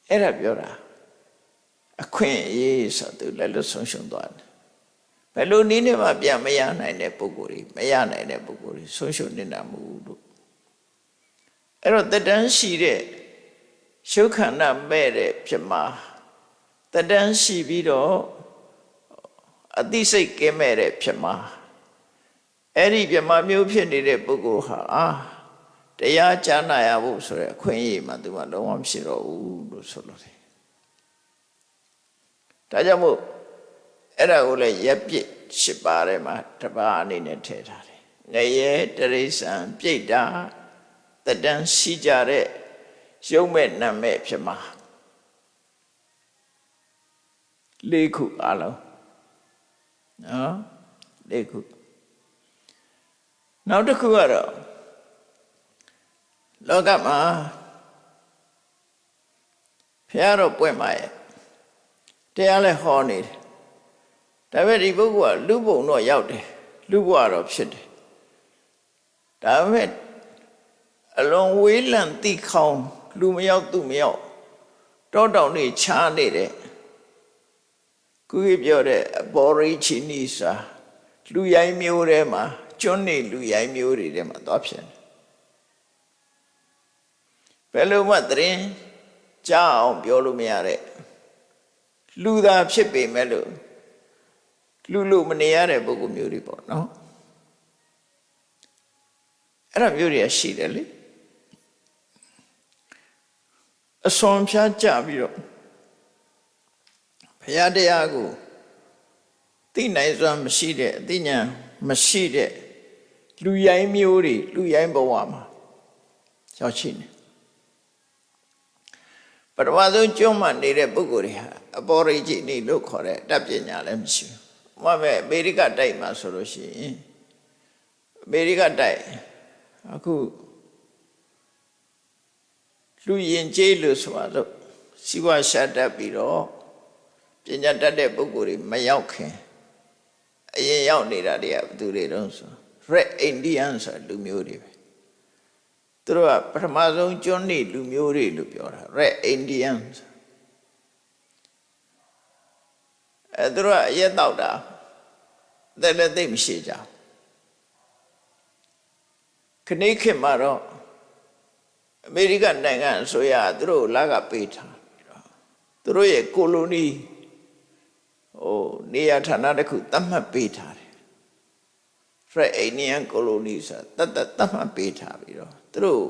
အဲ့ဒါပြောတာအခွင့်အရေးဆိုသူလည်းလွတ်ဆုံးရှုံးသွားတယ်ဘယ်လိုနည်းနဲ့မှပြန်မရနိုင်တဲ့ပုဂ္ဂိုလ်တွေမရနိုင်တဲ့ပုဂ္ဂိုလ်တွေဆုံးရှုံးနေတာမဟုတ်ဘူးလို့အဲ့တော့တတန်းရှိတဲ့ရှုခန္ဓာမဲ့တဲ့ဖြစ်မှာတတန်းရှိပြီးတော့အသိစိတ်ကင်းမဲ့တဲ့ဖြစ်မှာအဲ့ဒီပြမမျိုးဖြစ်နေတဲ့ပုဂ္ဂိုလ်ဟာတရားကြားနာရဖို့ဆိုတဲ့အခွင့်အရေးမှသူကလုံးဝမရှိတော့ဘူးလို့ဆိုလို့တယ်ဒါကြောင့်မို့အဲ့ဒါကိုလည်းရပ်ပြစ်8ပါးထဲမှာတစ်ပါးအနေနဲ့ထည့်ထားတယ်ငရဲတရိစ္ဆာန်ပြိတ္တာတတန်းရှိကြတဲ့ရုပ်မဲ့နာမဲ့ဖြစ်မှာ4ခုအလုံးနော်4ခုနောက်တစ်ခုကတော့လောကမှာဖះတော့ပွင့်ပါရဲ့တရားလည်းဟောနေတယ်ဒါပေမဲ့ဒီပုဂ္ဂိုလ်ကလူဘုံတော့ရောက်တယ်လူဘဝတော့ဖြစ်တယ်ဒါပေမဲ့အလွန်ဝေးလံတိခေါင်လူမရောက်သူမရောက်တောတောင်နေချားနေတဲ့ခုပြောတဲ့အဘောရိချီနီစာလူရိုင်းမျိုးထဲမှာကျွန်းနေလူရိုင်းမျိုးတွေထဲမှာသွားဖြစ်တယ်ဘယ်လိုမှသတင်းကြားအောင်ပြောလို့မရတဲ့လူသာဖြစ်ပေမဲ့လို့လူမနေရတဲ့ပုဂ္ဂိုလ်မျိုးတွေပေါ့နော်အဲ့ဒါမျိုးတွေရှိတယ်လေအစွန်ဖြားကြပြီးတော့ဘုရားတရားကိုသိနိုင်စွာမရှိတဲ့အသိဉာဏ်မရှိတဲ့လူရိုင်းမျိုးတွေလူရိုင်းဘဝမှာရောက်ရှိနေပထမဆုံးကျွမ်းမှနေတဲ့ပုဂ္ဂိုလ်တွေဟာအပေါ်ရိจิနေလို့ခေါ်တဲ့တတ်ပညာလည်းမရှိဘူး။ဘာပဲအမေရိကတိုက်မှာဆိုလို့ရှိရင်အမေရိကတိုက်အခုလူရင်ကျေးလို့ဆိုတော့စီဝါရှာတတ်ပြီးတော့ပညာတတ်တဲ့ပုဂ္ဂိုလ်တွေမရောက်ခင်အရင်ရောက်နေတာတွေကဘယ်သူတွေတုံးဆို Red Indian ဆိုလူမျိုးတွေပဲသူတို့ကပထမဆုံးကျွန်းနေလူမျိုးတွေလို့ပြောတာ Red Indian သူတို့ကအရက်တောက်တာတဲ့လည်းသိမရှိကြခဏခေတ်မှာတော့အမေရိကန်နိုင်ငံအစိုးရသူတို့လာကပေးထားသူတို့ရဲ့ကိုလိုနီနေရာဌာနတစ်ခုသတ်မှတ်ပေးထားတယ် Red Indian colony ဆိုတာသတ်မှတ်ပေးထားပြီးတော့သူတို့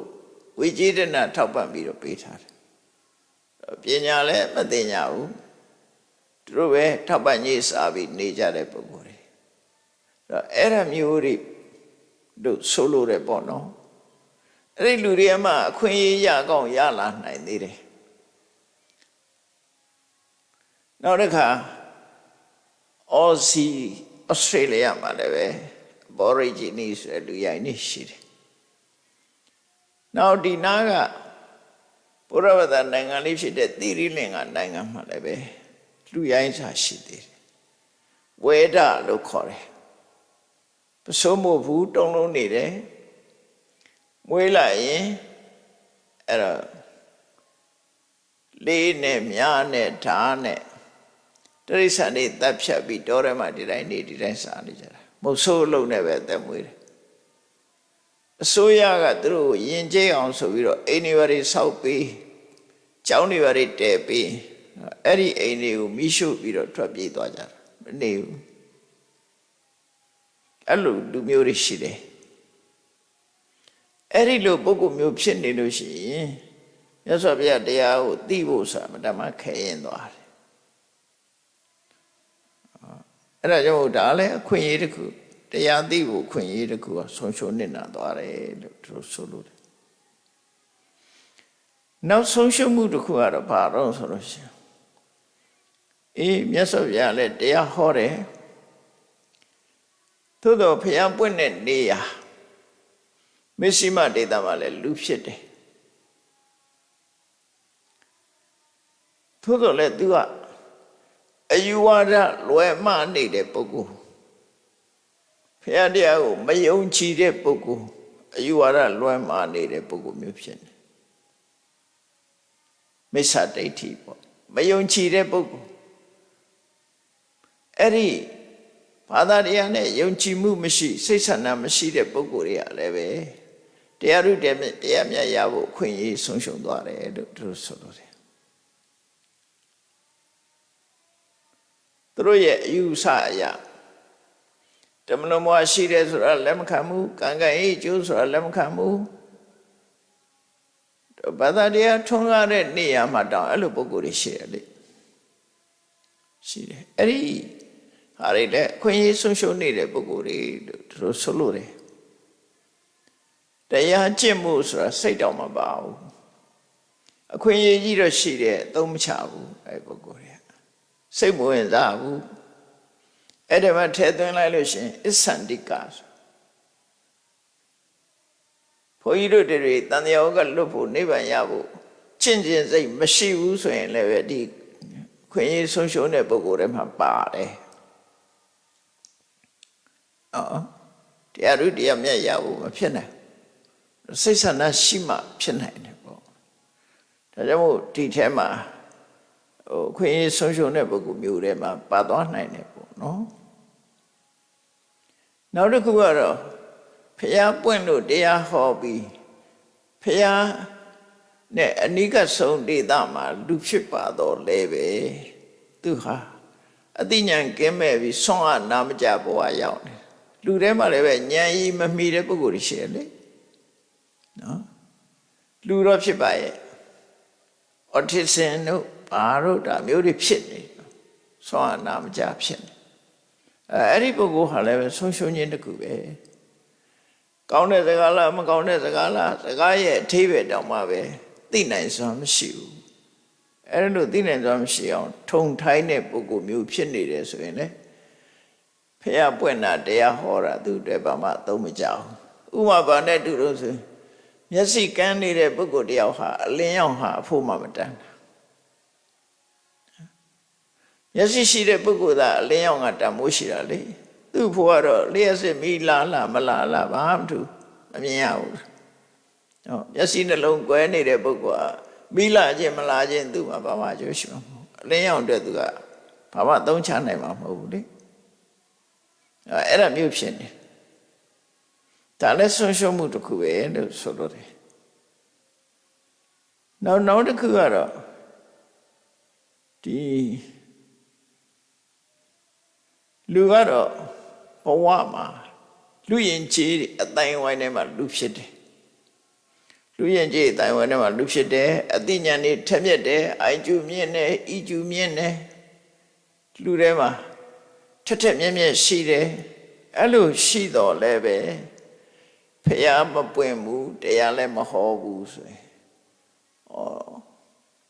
ဝေကြီးတဲ့နာထောက်ပံ့ပြီးတော့ပေးထားတယ်ပညာလည်းမသိညာဘူးသူတို့ပဲထောက်ပံ့ရေးစားပြီးနေကြတဲ့ပုဂ္ဂိုလ်တွေအဲ့ဒါမျိုးတွေတို့ဆိုလို့ရပေါ့နော်အဲ့ဒီလူတွေအမှအခွင့်အရေးရကောင်းရလာနိုင်သေးတယ်နောက်တစ်ခါဩစတြေးလျမှာလည်းပဲဘော်ရီဂျီနီဆိုတဲ့လူရိုင်းနေရှိတယ်နောက်ဒီနားကဗ ဘုရားဘာသာနိုင်ငံလေးဖြစ်တဲ့သီရိလင်္ကာနိုင်ငံမှာလည်းပဲလူရိုင်းစာရှိသေးတယ်ဝေဒလို့ခေါ်တယ်ပစိုးမို့ဘူးတုံးလုံးနေတယ်မွေးလိုက်ရင်အဲ့တော့လေးနဲ့မြားနဲ့ဓာတ်နဲ့တရိစ္ဆာန်တွေတပ်ဖြတ်ပြီးတောထဲမှာဒီတိုင်းစားနေကြတာမဟုတ်ဆိုးလုံးနဲ့ပဲတက်မွေးတယ်အစိုးရကသူတို့ယဉ်ကျေးအောင်ဆိုပြီးတော့အိမ်တွေဘာတွေဆောက်ပြီးကျောင်းတွေဘာတွေတည်ပြီးအဲ့ဒီအိမ်တွေကိုမိရှုပြီးတော့ထွက်ပြေးသွားကြတာမနေဘူးအဲ့လိုလူမျိုးတွေရှိတယ်အဲ့ဒီလိုပုဂ္ဂိုလ်မျိုးဖြစ်နေလို့ရှိရင်မြတ်စွာဘုရားတရားကိုသိဖို့ဆိုတာမတမခဲရင်သွားတယ်အဲ့ဒါကြောင့်ဒါလည်းအခွင့်အရေးတစ်ခုတရားသိဖို့အခွင့်အရေးတစ်ခုကဆုံးရှုံးနေတာသွားတယ်လို့သူဆိုလို့တယ်နောက်ဆုံးရှုံးမှုတစ်ခုကတော့ဘာတော့ဆိုလို့ရှိရင်မြတ်စွာဘုရားလည်းတရားဟောတယ်သို့တော့ဘုရားပွင့်တဲ့နေရာမစ္စည်းမဒေသမှာလည်းလူဖြစ်တယ်သို့တော့လည်းသူကအယူဝါဒလွယ်မှားနေတဲ့ပုဂ္ဂိုလ်ဘုရားတရားကိုမယုံကြည်တဲ့ပုဂ္ဂိုလ်အယူဝါဒလွယ်မှားနေတဲ့ပုဂ္ဂိုလ်မျိုးဖြစ်နေမိစ္ဆာဒိဋ္ဌိပေါ့မယုံကြည်တဲ့ပုဂ္ဂိုလ်အဲ့ဒီဘာသာတရားနဲ့ယုံကြည်မှုမရှိစိတ်ဆန္ဒမရှိတဲ့ပုဂ္ဂိုလ်တွေကလည်းပဲတရားဥဒ္ဒေတရားမြတ်ရဖို့အခွင့်အရေးဆုံးရှုံးသွားတယ်လို့သူတို့ဆိုလို့တယ်သူတို့ရဲ့အယူဆအရတမန်တော်ရှိတယ်ဆိုတာလက်မခံဘူးကံကံအေးကျိုးဆိုတာလက်မခံဘူးဘာသာတရားထွန်းကားတဲ့နေရာမှာတောင်အဲ့လိုပုဂ္ဂိုလ်တွေရှိတယ်လေရှိတယ်အဲ့ဒီဟာတွေလည်းအခွင့်အရေးဆုံးရှုံးနေတဲ့ပုဂ္ဂိုလ်တွေလို့သူတို့ဆိုလို့တယ်တရားကျင့်မှုဆိုတာစိတ်တော်မပါဘူးအခွင့်အရေးကြီးတော့ရှိတယ်အသုံးမချဘူးအဲ့ပုဂ္ဂိုလ်တွေစိတ်မဝင်စားဘူးအဲ့ဒါမှထဲသွင်းလိုက်လို့ရှိရင်အစ္ဆန္တိကဆိုဘုန်းကြီးတို့တွေတန်တရားကလွတ်ဖို့နိဗ္ဗာန်ရဖို့ကျင့်စိတ်မရှိဘူးဆိုရင်လည်းဒီခွင့်ရဆုံးရှုံးတဲ့ပုဂ္ဂိုလ်တွေမှာပါတယ်တရားဥတရားမြတ်ရဖို့မဖြစ်နိုင်စိတ်ဆန္ဒရှိမှဖြစ်နိုင်တယ်ပေါ့ဒါကြောင့်မို့ဒီထဲမှာခွင့်ရဆုံးရှုံးတဲ့ပုဂ္ဂိုလ်မျိုးတွေမှာပါသွားနိုင်တယ်ပေါ့နော်နောက်တစ်ခုကတော့ဖျားပွင့်လို့တရားဟောပြီးဖျားနဲ့အနိကဆုံးဒေသမှာလူဖြစ်ပါတော့လဲပဲသူဟာအသိဉာဏ်ကင်းမဲ့ပြီးဆွမ်းအားနာမကြဘဝရောက်နေလူထဲမှာလည်းပဲဉာဏ်ကြီးမမီတဲ့ပုဂ္ဂိုလ်တွေရှိတယ်လေနော်လူတော့ဖြစ်ပါရဲ့အော်တီဇမ်တို့ဘာတို့ဒါမျိုးတွေဖြစ်နေဆွမ်းအားနာမကြဖြစ်နေအဲ့ဒီပုဂ္ဂိုလ်ဟာလည်းပဲဆုံးရှုံးခြင်းတစ်ခုပဲကောင်းတဲ့စကားလားမကောင်းတဲ့စကားလားစကားရဲ့အထိပ္ပယ်တောင်မှပဲသိနိုင်စွာမရှိဘူးအဲ့လိုသိနိုင်စွာမရှိအောင်ထုံထိုင်းတဲ့ပုဂ္ဂိုလ်မျိုးဖြစ်နေတယ်ဆိုရင်လေဖះပွင့်တာတရားဟောတာသူတွေဘာမှသုံးမကြဘူးဥပမာဘာနဲ့တူလို့ဆိုမျက်စိကန်းနေတဲ့ပုဂ္ဂိုလ်တယောက်ဟာအလင်းရောက်ဟာအဖို့မှမတန်းမျက်စိရှိတဲ့ပုဂ္ဂိုလ်သာအလင်းရောက်ကတန်မိုးရှိတာလေသူ့ဖို့ကတော့လျှက်စစ်မိလားမလားဘာမှမထူမမြင်ရဘူးဟောမျက်စိနှလုံးကွဲနေတဲ့ပုဂ္ဂိုလ်ကမိလာခြင်းမလားခြင်းသူ့မှာဘာမှအကျိုးရှိမှာမဟုတ်အလင်းရောင်အတွက်သူကဘာမှသုံးချနိုင်မှာမဟုတ်ဘူးလေအဲ့ဒါမျိုးဖြစ်နေဒါလည်းဆုံးရှုံးမှုတစ်ခုပဲလို့ဆိုလို့တယ်နောက်တစ်ခုကတော့ဒီလူကတော့ဘဝမှာလူရင်ကြီးအတိုင်းဝိုင်းထဲမှာလူဖြစ်တယ်လူရင်ကြီးအတိုင်းဝိုင်းထဲမှာလူဖြစ်တယ်အသိဉာဏ်တွေထက်မြက်တယ်အိုင်ကျူမြင့်တယ်ဤကျူမြင့်တယ်လူထဲမှာထက်ထက်မြက်မြက်ရှိတယ်အဲ့လိုရှိတော့လည်းပဲဖះမပွင့်ဘူးတရားလည်းမဟောဘူးဆိုရင်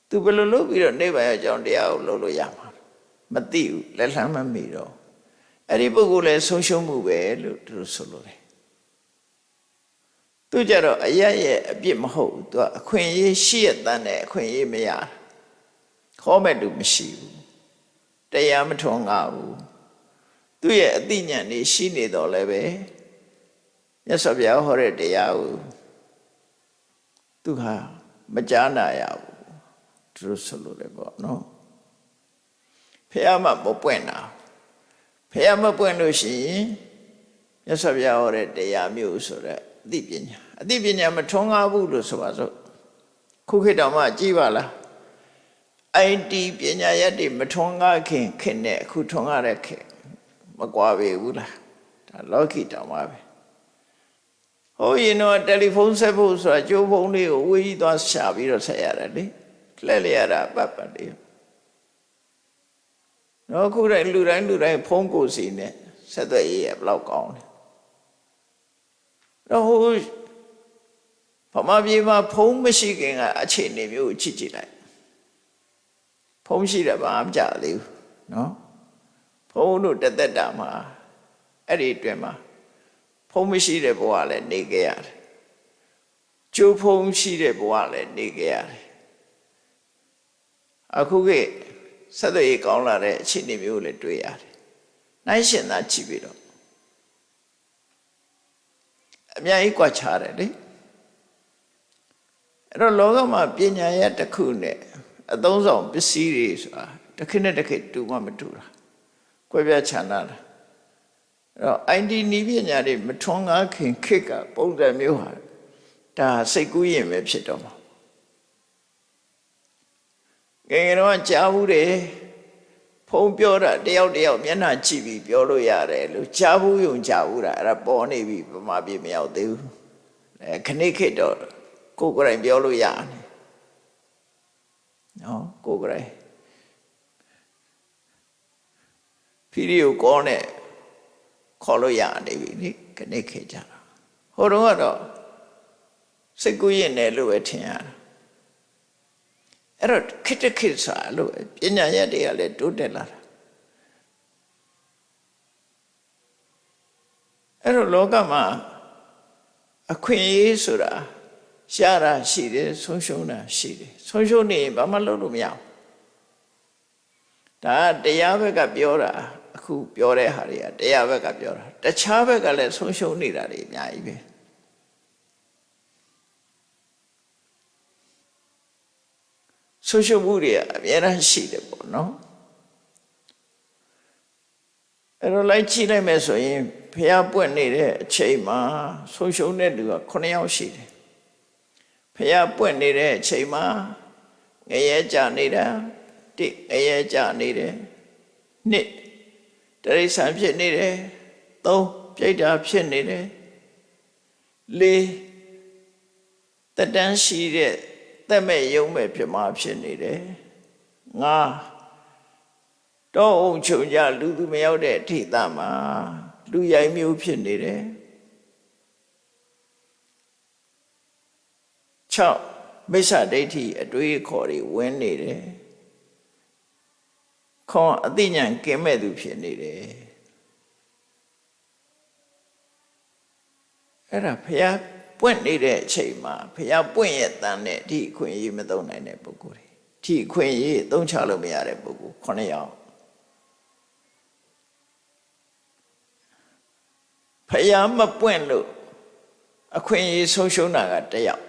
သူဘယ်လိုလုပ်ပြီးတော့နိဗ္ဗာန်အကြောင်းတရားကိုလုပ်လို့ရမှာမသိဘူးလက်လှမ်းမမီတော့အဲ့ဒီပုဂ္ဂိုလ်လည်းဆုံးရှုံးမှုပဲလို့သူဆိုလို့တယ်သူ သူကြတော့အရရဲ့အပြစ်မဟုတ်ဘူးသူကအခွင့်အရေးရှိရတဲ့နဲ့အခွင့်အရေးမရခေါ်မဲ့သူမရှိဘူးတရားမထွန်းကားဘူးသူရဲ့အသိဉာဏ်นี่ရှိနေတော့လည်းပဲမြတ်စွာဘုရားဟောတဲ့တရားကိုသူဟာမကြားနာရဘူးသူတို့ဆိုလို့လည်းပေါ့နော်ဖះမမပွင့်တာဖះမပွင့်လို့ရှိရင်မြတ်စွာဘုရားဟောတဲ့တရားမျိုးဆိုတဲ့အသိပညာမထွန်းကားဘူးလို့ဆိုပါစို့ခုခေတ်တောင်မှကြည့်ပါလားIT ပညာရက်တွေမထွန်းကားခင်ခင်နဲ့အခုထွန်းကားတဲ့ခင်မကွာပေဘူးလားဒါလောကီတောင်မှပဲဟိုရင်တော့တယ်လီဖုန်းဆက်ဖို့ဆိုတာကျိုးဖုန်းလေးကိုဝေးကြီးသွားရှာပြီးတော့ဆက်ရတယ်လေလှည့်လျရတာပတ်လေးတော့ခုတိုင်းလူတိုင်းဖုန်းကိုစီနဲ့ဆက်သွယ်ရေးရဘလောက်ကောင်းလဲတော့ဟိုဗမာပြည်မှာဖုန်းမရှိခင်ကအခြေအနေမျိုးကိုကြည့်လိုက်ဖုန်းရှိတယ်ဘာမှမကြသေးဘူးနော်ဖုန်းတို့တက်တာမှာအဲ့ဒီအတွင်းမှာဖုန်းမရှိတဲ့ဘဝလည်းနေခဲ့ရတယ်ကျိုးဖုန်းရှိတဲ့ဘဝလည်းနေခဲ့ရတယ်အခုကဆက်သွယ်ရေးကောင်းလာတဲ့အခြေအနေမျိုးလည်းတွေ့ရတယ်နိုင်ရှင်သာကြည့်ပြီးတော့အများကြီးကွာခြားတယ်လေအဲ့တော့လောကမှာပညာရတစ်ခုနဲ့အသုံးဆောင်ပစ္စည်းတွေဆိုတာတစ်ခေတ်နဲ့တစ်ခေတ်တူမှမတူတာကွဲပြားခြားနာတာအဲ့တော့ IT နည်းပညာတွေမထွန်းကားခင်ခေတ်ကပုံစံမျိုးဟာဒါစိတ်ကူးရင်ပဲဖြစ်တော့မှာငယ်ငယ်တော့ကြားဘူးတယ်ဖုံးပြောတာတယောက်မျက်နှာကြည့်ပြီးပြောလို့ရတယ်လို့ကြားဘူးယုံကြားဘူးတာအဲ့ဒါပေါ်နေပြီဗမာပြည်မရောက်သေးဘူးခဏခေတ်တော့ကိုယ်ကိုယ်တိုင်ပြောလို့ရတယ်နော်ကိုယ်ကိုယ်တိုင်ဗီဒီယိုကောနဲ့ခေါ်လို့ရနေပြီနိခဏခေတ်ကြတာဟိုတော့ကတော့စိတ်ကူးရင်လည်းလို့ပဲထင်ရတာအဲ့တော့ခေတ်ခေတ်စားလို့ပညာရတွေကလည်းတိုးတက်လာတာအဲ့တော့လောကမှာအခွင့်အရေးဆိုတာရှားတာရှိတယ်ဆုံးရှုံးတာရှိတယ်ဆုံးရှုံးနေရင်ဘာမှလုပ်လို့မရဘူးဒါတရားဘက်ကပြောတာအခုပြောတဲ့ဟာတွေကတရားဘက်ကပြောတာတခြားဘက်ကလည်းဆုံးရှုံးနေတာတွေအများကြီးပဲဆုံးရှုံးမှုတွေအများအားရှိတယ်ပေါ့နော်အဲ့တော့လိုက်ကြည့်လိုက်မယ်ဆိုရင်ဖះပွင့်နေတဲ့အချိန်မှာဆုံးရှုံးတဲ့လူက9ယောက်ရှိတယ်ဖះပွင့်နေတဲ့အချိန်မှာငရဲကြနေတာ1ငရဲကြနေတယ်2တရိษံဖြစ်နေတယ်3ပြိတ္တာဖြစ်နေတယ်4တတန်းရှိတဲ့သက်မဲ့ယုံမဲ့ပြမဖြစ်နေတယ်5တောအုံချုံကြလူသူမရောက်တဲ့အထိတမှာလူရိုင်းမျိုးဖြစ်နေတယ်6မိစ္ဆာဒိဋ္ဌိအတွေးအခေါ်တွေဝင်နေတယ်ခွန်အသိဉာဏ်ကင်းမဲ့သူဖြစ်နေတယ်အဲ့ဒါဘုရားပွင့်နေတဲ့အချိန်မှာဘုရားပွင့်ရဲ့တန်နဲ့ဒီအခွင့်အရေးမသုံးနိုင်တဲ့ပုဂ္ဂိုလ်တွေဒီအခွင့်အရေးသုံးချလို့မရတဲ့ပုဂ္ဂိုလ်9ယောက်ဘုရားမပွင့်လို့အခွင့်အရေးဆုံးရှုံးတာက1ယောက်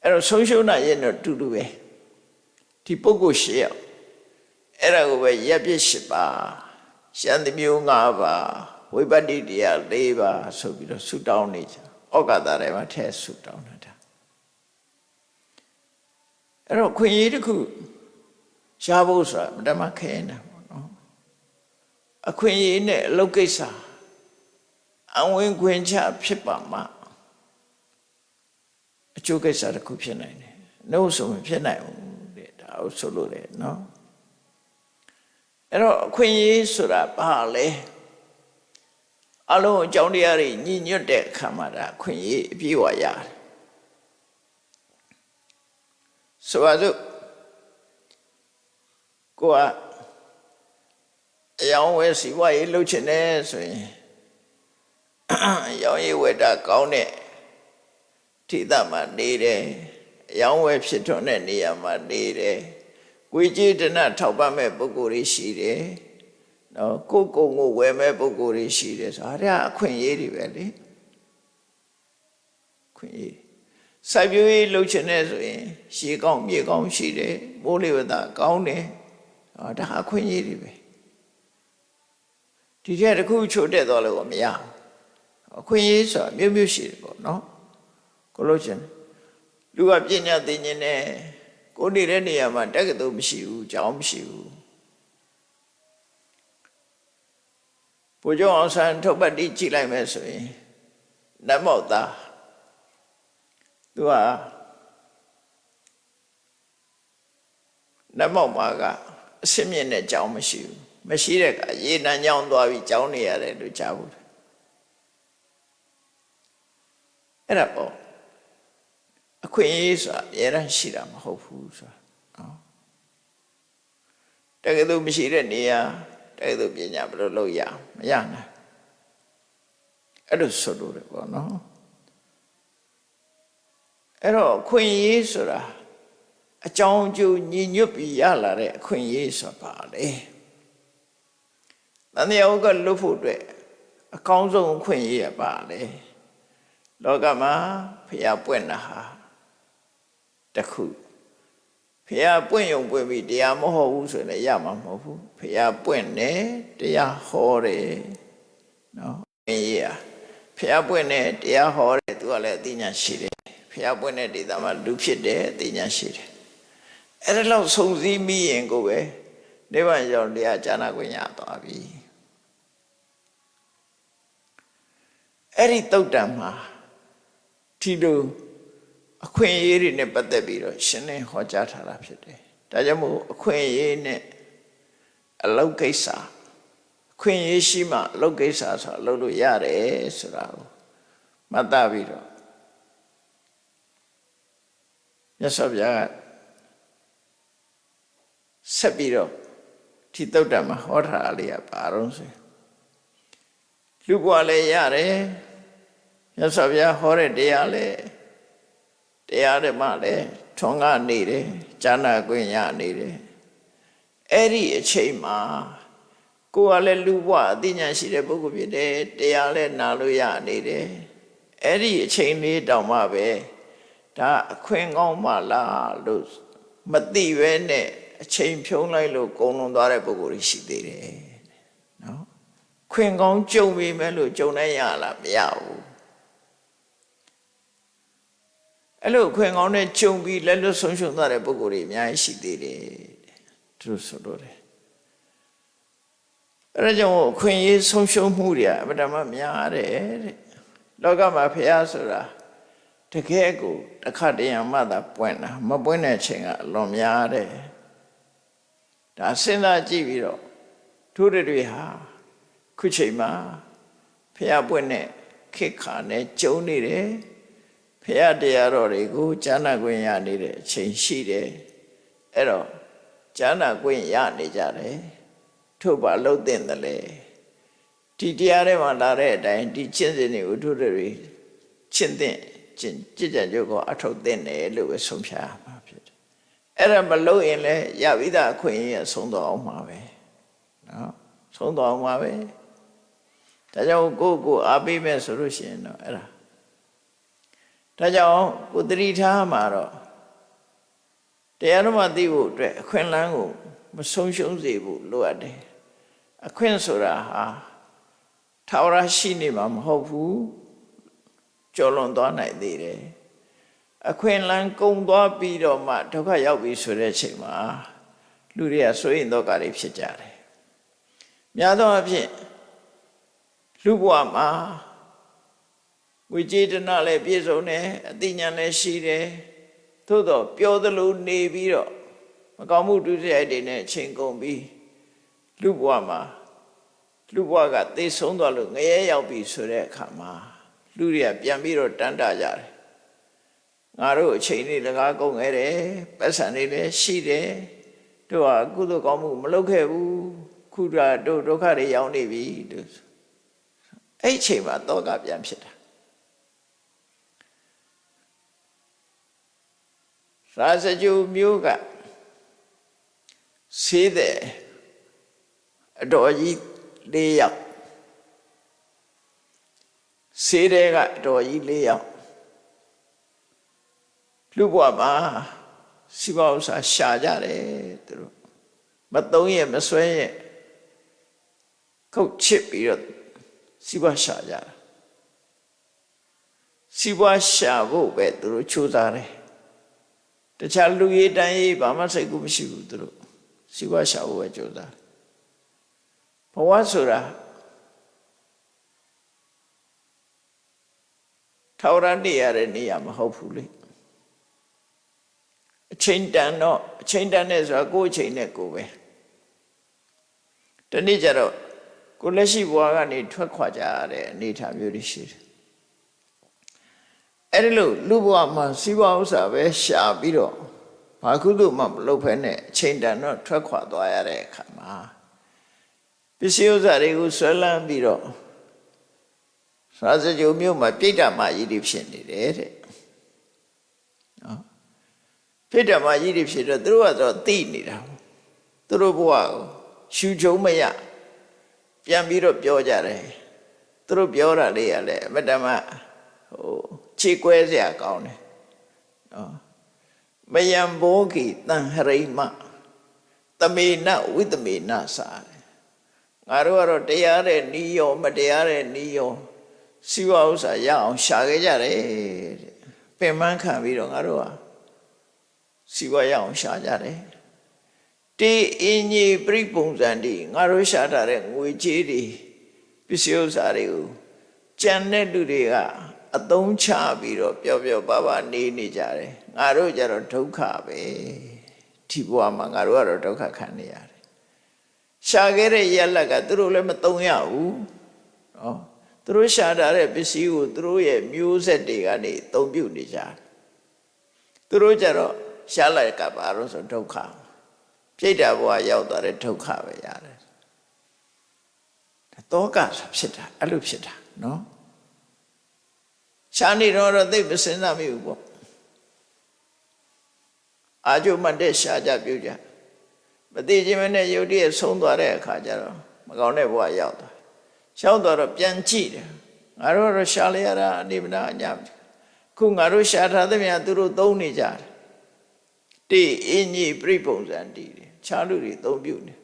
အဲ့တော့ဆုံးရှုံးတာရဲ့တော့တူတူပဲဒီပုဂ္ဂိုလ်10ယောက်အဲ့ဒါကိုပဲရပ်ပြစ်10ပါးရှမ်းသမျိုး5ပါးဝိပဿနာတရား4ပါးဆိုပြီးတော့ဆုတောင်းနေကြဩဃတာထဲမှာထည့်ဆုတောင်းတာအဲ့တော့ခွင့်ရတစ်ခုရှားဖို့ဆိုတာမတမခဲနေတာပေါ့နော်အခွင့်အရေးနဲ့အလုပ်ကိစ္စအဝင်ခွင့်ချဖြစ်ပါမှအကျိုးကိစ္စတစ်ခုဖြစ်နိုင်တယ်နှုတ်ဆိုမဖြစ်နိုင်ဘူးတဲ့ဒါကိုဆိုလို့လေနော်အဲ့တော့အခွင့်အရေးဆိုတာဘာလဲအလုံးအကြောင်းတရားတွေညှိညွတ်တဲ့အခါမှာဒါအခွင့်အရေးအပြည့်အဝရတယ်ဆိုပါစို့ကိုကအယောင်ဝယ်စီဝါရေးလုပ်ချင်တယ်ဆိုရင် ရောင်းရည်ဝယ်တာကောင်းတဲ့ထိသမှာနေတယ်အယောင်းဝယ်ဖြစ်ထွန်းတဲ့နေရာမှာနေတယ်ကိုယ်ကြည်တနထောက်ပံ့မဲ့ပုဂ္ဂိုလ်တွေရှိတယ်နော်ကိုယ်ကိုဝယ်မဲ့ပုဂ္ဂိုလ်တွေရှိတယ်ဆိုတာဒါအခွင့်အရေးတွေပဲလေခွင့်ရေးစိုက်ပျိုးရေးလုပ်ချင်တဲ့ဆိုရင်ရှေးကောင်းမြေကောင်းရှိတယ်မိုးလေဝသကောင်းတယ်ဒါအခွင့်အရေးတွေပဲဒီတဲ့တစ်ခုချို့တက်သွားလို့မရအခွင့်အရေးဆိုတာမျိုးမျိုးရှိတယ်ပေါ့နော်ကိုလို့ချင်လူကပညာသိဉာဏ်နဲ့ကိုနေတဲ့နေရာမှာတက္ကသိုလ်မရှိဘူးကျောင်းမရှိဘူးဘုရားအောင်ဆန်းထုတ်ပတ်တိကြည့်လိုက်မယ်ဆိုရင်နတ်မောက်သားသူကနတ်မောက်မှာကအစင်းမြင့်တဲ့ကျောင်းမရှိဘူးမရှိတဲ့ကရေနံကျောင်းသွားပြီးကျောင်းနေရတယ်လို့ကြားဘူးအဲ့ဒါပေါ့အခွင့်အရေးဆိုတာအများအားရှိတာမဟုတ်ဘူးဆိုတာနော်တကယ်လို့မရှိတဲ့နေရာတကယ်လို့ပညာဘယ်လိုလုပ်ရမရနိုင်အဲ့လိုဆိုလို့တယ်ပေါ့နော်အဲ့တော့အခွင့်အရေးဆိုတာအကြောင်းအကျိုးညီညွတ်ပြီးရလာတဲ့အခွင့်အရေးဆိုတာပါလေတန်တရားဥက္ကလွတ်ဖို့အတွက်အကောင်းဆုံးအခွင့်အရေးကပါလေလောကမှာဖျားပွင့်တာဟာတခုဖျားပွင့်ရုံပွင့်ပြီးတရားမဟုတ်ဘူးဆိုရင်ရမှာမဟုတ်ဘူးဖျားပွင့်တယ်တရားဟောတယ်နော်အင်းကြီးဖျားပွင့်တယ်တရားဟောတယ်သူကလည်းအသိဉာဏ်ရှိတယ်ဖျားပွင့်တဲ့ဒေသမှာလူဖြစ်တယ်အသိဉာဏ်ရှိတယ်အဲ့ဒါလောက်စုံစည်းမိရင်ကိုပဲနိဗ္ဗာန်ရောက်တရားဉာဏ်ခွင့်ရသွားပြီအဲ့ဒီတုတ်တံမှာဒီလိုအခွင့်အရေးတွေနဲ့ပတ်သက်ပြီးတော့ရှင်းလင်းဟောကြားထားတာဖြစ်တယ်။ဒါကြောင့်မို့အခွင့်အရေးနဲ့အလုပ်ကိစ္စအခွင့်အရေးရှိမှအလုပ်ကိစ္စဆိုတာလုပ်လို့ရတယ်ဆိုတာကိုမှတ်သားပြီးတော့မြတ်စွာဘုရားကဆက်ပြီးတော့ဒီသုတ်တံမှာဟောထားတာလေးကဘာလို့ဆိုလူဘဝလည်းရတယ်မြတ်စွာဘုရားဟောတဲ့တရားလည်းတရားဓမ္မလည်းထွန်းကားနေတယ်ဉာဏ်ခွင့်ရနေတယ်အဲ့ဒီအချိန်မှာကိုယ်ကလည်းလူဘဝအသိဉာဏ်ရှိတဲ့ပုဂ္ဂိုလ်ဖြစ်တယ်တရားလည်းနာလို့ရနေတယ်အဲ့ဒီအချိန်လေးတောင်မှပဲဒါအခွင့်ကောင်းမှလားလို့မသိပဲနဲ့အချိန်ဖြုံးလိုက်လို့ကုန်လွန်သွားတဲ့ပုဂ္ဂိုလ်တွေရှိသေးတယ်နော်ခွင့်ကောင်းကြုံပြီမဲ့လို့ကြုံနိုင်ရလားမရဘူးအဲ့လိုခွင့်ကောင်းနဲ့ကြုံပြီးလက်လွတ်ဆုံးရှုံးသွားတဲ့ပုဂ္ဂိုလ်တွေအများကြီးရှိသေးတယ်သူဆိုလို့တယ်အဲ့ဒါကြောင့်ခွင့်ရေးဆုံးရှုံးမှုတွေအမှန်တမ်းများတယ်တဲ့လောကမှာဖျားဆိုတာတကယ်ကိုတစ်ခါတည်းမှသာပွင့်တာမပွင့်တဲ့အချိန်ကအလွန်များတယ်ဒါစဉ်းစားကြည့်ပြီးတော့တို့တွေဟာခုချိန်မှာဖျားပွင့်တဲ့ခေတ်ခါနဲ့ကြုံနေတယ်ဖျားတရားတော်တွေကိုဉာဏ်ခွင့်ရနေတဲ့အချိန်ရှိတယ်အဲ့တော့ဉာဏ်ခွင့်ရနေကြတယ်ထို့ပါလို့တဲ့တယ်လေဒီတရားထဲမှာလာတဲ့အတိုင်းဒီကျင့်စဉ်တွေကိုတို့တွေကျင့်တဲ့ကြည်ကြံကြုတ်ကိုအထောက်တဲ့တယ်လို့ပဲဆုံးဖြတ်ရမှာဖြစ်တယ်အဲ့ဒါမလို့ရင်လည်းရပြီးသားအခွင့်အရေးဆုံးသွားအောင်မှာပဲနော်ဆုံးသွားအောင်မှာပဲဒါကြောင့်ကိုအားပေးမဲ့ဆိုလို့ရှိရင်တော့အဲ့ဒါကြောင့်ကိုသတိထားမှာတော့တရားဓမ္မသိဖို့အတွက်အခွင့်အလမ်းကိုမဆုံးရှုံးစေဖို့လိုအပ်တယ်အခွင့်ဆိုတာဟာထာဝရရှိနေမှာမဟုတ်ဘူးကျော်လွန်သွားနိုင်သေးတယ်အခွင့်အလမ်းကုန်သွားပြီးတော့မှဒုက္ခရောက်ပြီဆိုတဲ့အချိန်မှာလူတွေကစိုးရိမ်တော့ကြတွေဖြစ်ကြတယ်များသောအားဖြင့်လူဘဝမှာဝိចេတနာလည်းပြည့်စုံတယ်အသိဉာဏ်လည်းရှိတယ်သို့တော့ပြောသလိုနေပြီးတော့မကောင်းမှုဒုစရိုက်တွေနဲ့ချိန်ကုန်ပြီးလူဘဝမှာလူဘဝကသိဆုံးသွားလို့ငရဲရောက်ပြီဆိုတဲ့အခါမှာလူတွေကပြန်ပြီးတော့တန်းတကြတယ်ငါတို့အချိန်လေးလကားကုန်ခဲ့တယ်ပတ်စံလေးလည်းရှိတယ်တို့ဟာကုသိုလ်ကောင်းမှုမလုပ်ခဲ့ဘူးခုတော့ဒုက္ခတွေရောက်နေပြီတို့ အဲ့ဒီချိန်မှာတောကပြန်ဖြစ်တာရာဇဂျူမျိုးကဆေးတဲ့အတော်ကြီး၄ယောက်ဆေးတဲ့ကအတော်ကြီး၄ယောက်လူဘဝမှာစီပွားဥစ္စာရှာကြတယ်သူတို့မသုံးရမဆွဲရခုတ်ချစ်ပြီးတော့စီပွားရှာကြတာစီပွားရှာဖို့ပဲသူတို့ချိုးစားတယ်တခြားလူရေးတန်းရေးဘာမှစိတ်ကူးမရှိဘူးသူတို့စီပွားရှာဖို့ပဲကြိုးစားတယ်ဘဝဆိုတာထောက်ရနေရတဲ့နေရာမဟုတ်ဘူးလေအချိန်တန်တော့အချိန်တန်နဲ့ဆိုတာကိုယ့်အချိန်နဲ့ကိုယ်ပဲတနေ့ကျတော့ကိုလက်ရှိဘဝကနေထွက်ခွာကြရတဲ့အနေအထားမျိုးတွေရှိတယ်အဲ့ဒီလိုလူဘဝမှာစီးပွားဥစ္စာပဲရှာပြီးတော့ဘာကုသိုလ်မှမလုပ်ဖဲနဲ့အချိန်တန်တော့ထွက်ခွာသွားရတဲ့အခါမှာပစ္စည်းဥစ္စာတွေကိုဆွဲလန်းပြီးတော့ရာဇဂျိုမျိုးမှာပြိတ္တမကြီးတွေဖြစ်နေတယ်တဲ့နော်ပြိတ္တမကြီးတွေဖြစ်တော့သူတို့ကတော့သိနေတာသူတို့ဘဝကိုရှူချုံမရပြန်ပြီးတော့ပြောကြတယ်သူတို့ပြောတာလေးရလဲအမတ္တမခြေကွဲစရာကောင်းတယ်နော်မယံဘောဂီတန်ဟရိမတမေနဝိတမေနစာငါတို့ကတော့တရားတဲ့နီးရောမတရားတဲ့နီးရောစီဝဥစ္စာရအောင်ရှာခဲ့ကြတယ်တဲ့ပင်ပန်းခံပြီးတော့ငါတို့ဟာစီဝရအောင်ရှာကြတယ်တေအင်းကြီးပြိပုံစံဒီငါတို့ရှာထားတဲ့ငွေကြေးတွေပစ္စည်းဥစ္စာတွေကိုကြံတဲ့လူတွေကအသုံးချပြီးတော့ပျော်ပျော်ပါပါနေကြတယ်ငါတို့ကြတော့ဒုက္ခပဲဒီဘဝမှာငါတို့ကတော့ဒုက္ခခံနေရတယ်ရှာခဲ့တဲ့ရလက်ကသူတို့လည်းမသုံးရဘူးနော်သူတို့ရှာထားတဲ့ပစ္စည်းကိုသူတို့ရဲ့မျိုးဆက်တွေကနေသုံးပြုနေကြတယ်သူတို့ကြတော့ရှာလိုက်ကဘာလို့ဆိုဒုက္ခပြိတ္တာဘဝရောက်သွားတဲ့ဒုက္ခပဲရတယ်တောကဖြစ်တာအဲ့လိုဖြစ်တာနော်ရှာနေတော့သိမစင်စားမိဘူးပေါ့အာကျုံမတဲ့ရှာကြပြုကြမသိခြင်းမနဲ့ယုတ်တည်းဆုံးသွားတဲ့အခါကျတော့မကောင်းတဲ့ဘဝရောက်သွားရောက်သွားတော့ပြန်ကြည့်တယ်ငါတို့တော့ရှာလိုက်ရတာအနေမနာအညာခုငါတို့ရှာထားသမျှသူတို့သုံးနေကြတယ်တေအင်းကြီးပြိပုံစံတည်တယ်ခြားလူတွေသုံးပြုနေ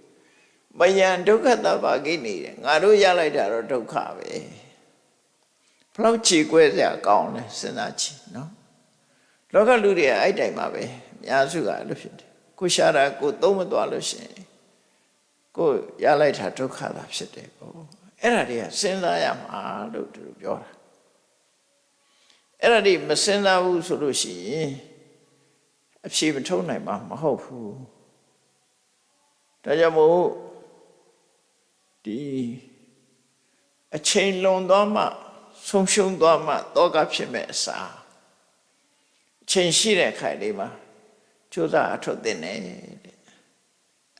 မယံဒုက္ခတဘာကိနေတယ်ငါတို့ရလိုက်တာတော့ဒုက္ခပဲဘလောက်ခြေကွဲစရာကောင်းလဲစဉ်းစားကြည့်နော်လောကလူတွေကအဲ့တိုင်မှာပဲအများစုကအဲ့လိုဖြစ်တယ်ကိုရှာတာကိုသုံးမသွားလို့ရှိရင်ကိုရလိုက်တာဒုက္ခသာဖြစ်တယ်ပေါ့အဲ့ဒါတွေကစဉ်းစားရမှာလို့သူတို့ပြောတာအဲ့ဒါတွေမစဉ်းစားဘူးဆိုလို့ရှိရင်အဖြေမထုတ်နိုင်မှာမဟုတ်ဘူးဒါကြောင့်မို့ဒီအချိန်လွန်သွားမှဆုံးရှုံးသွားမှတောကဖြစ်မဲ့အစားအချိန်ရှိတဲ့ခိုင်လေးမှာကြိုးစားအထောက်တင်နေတဲ့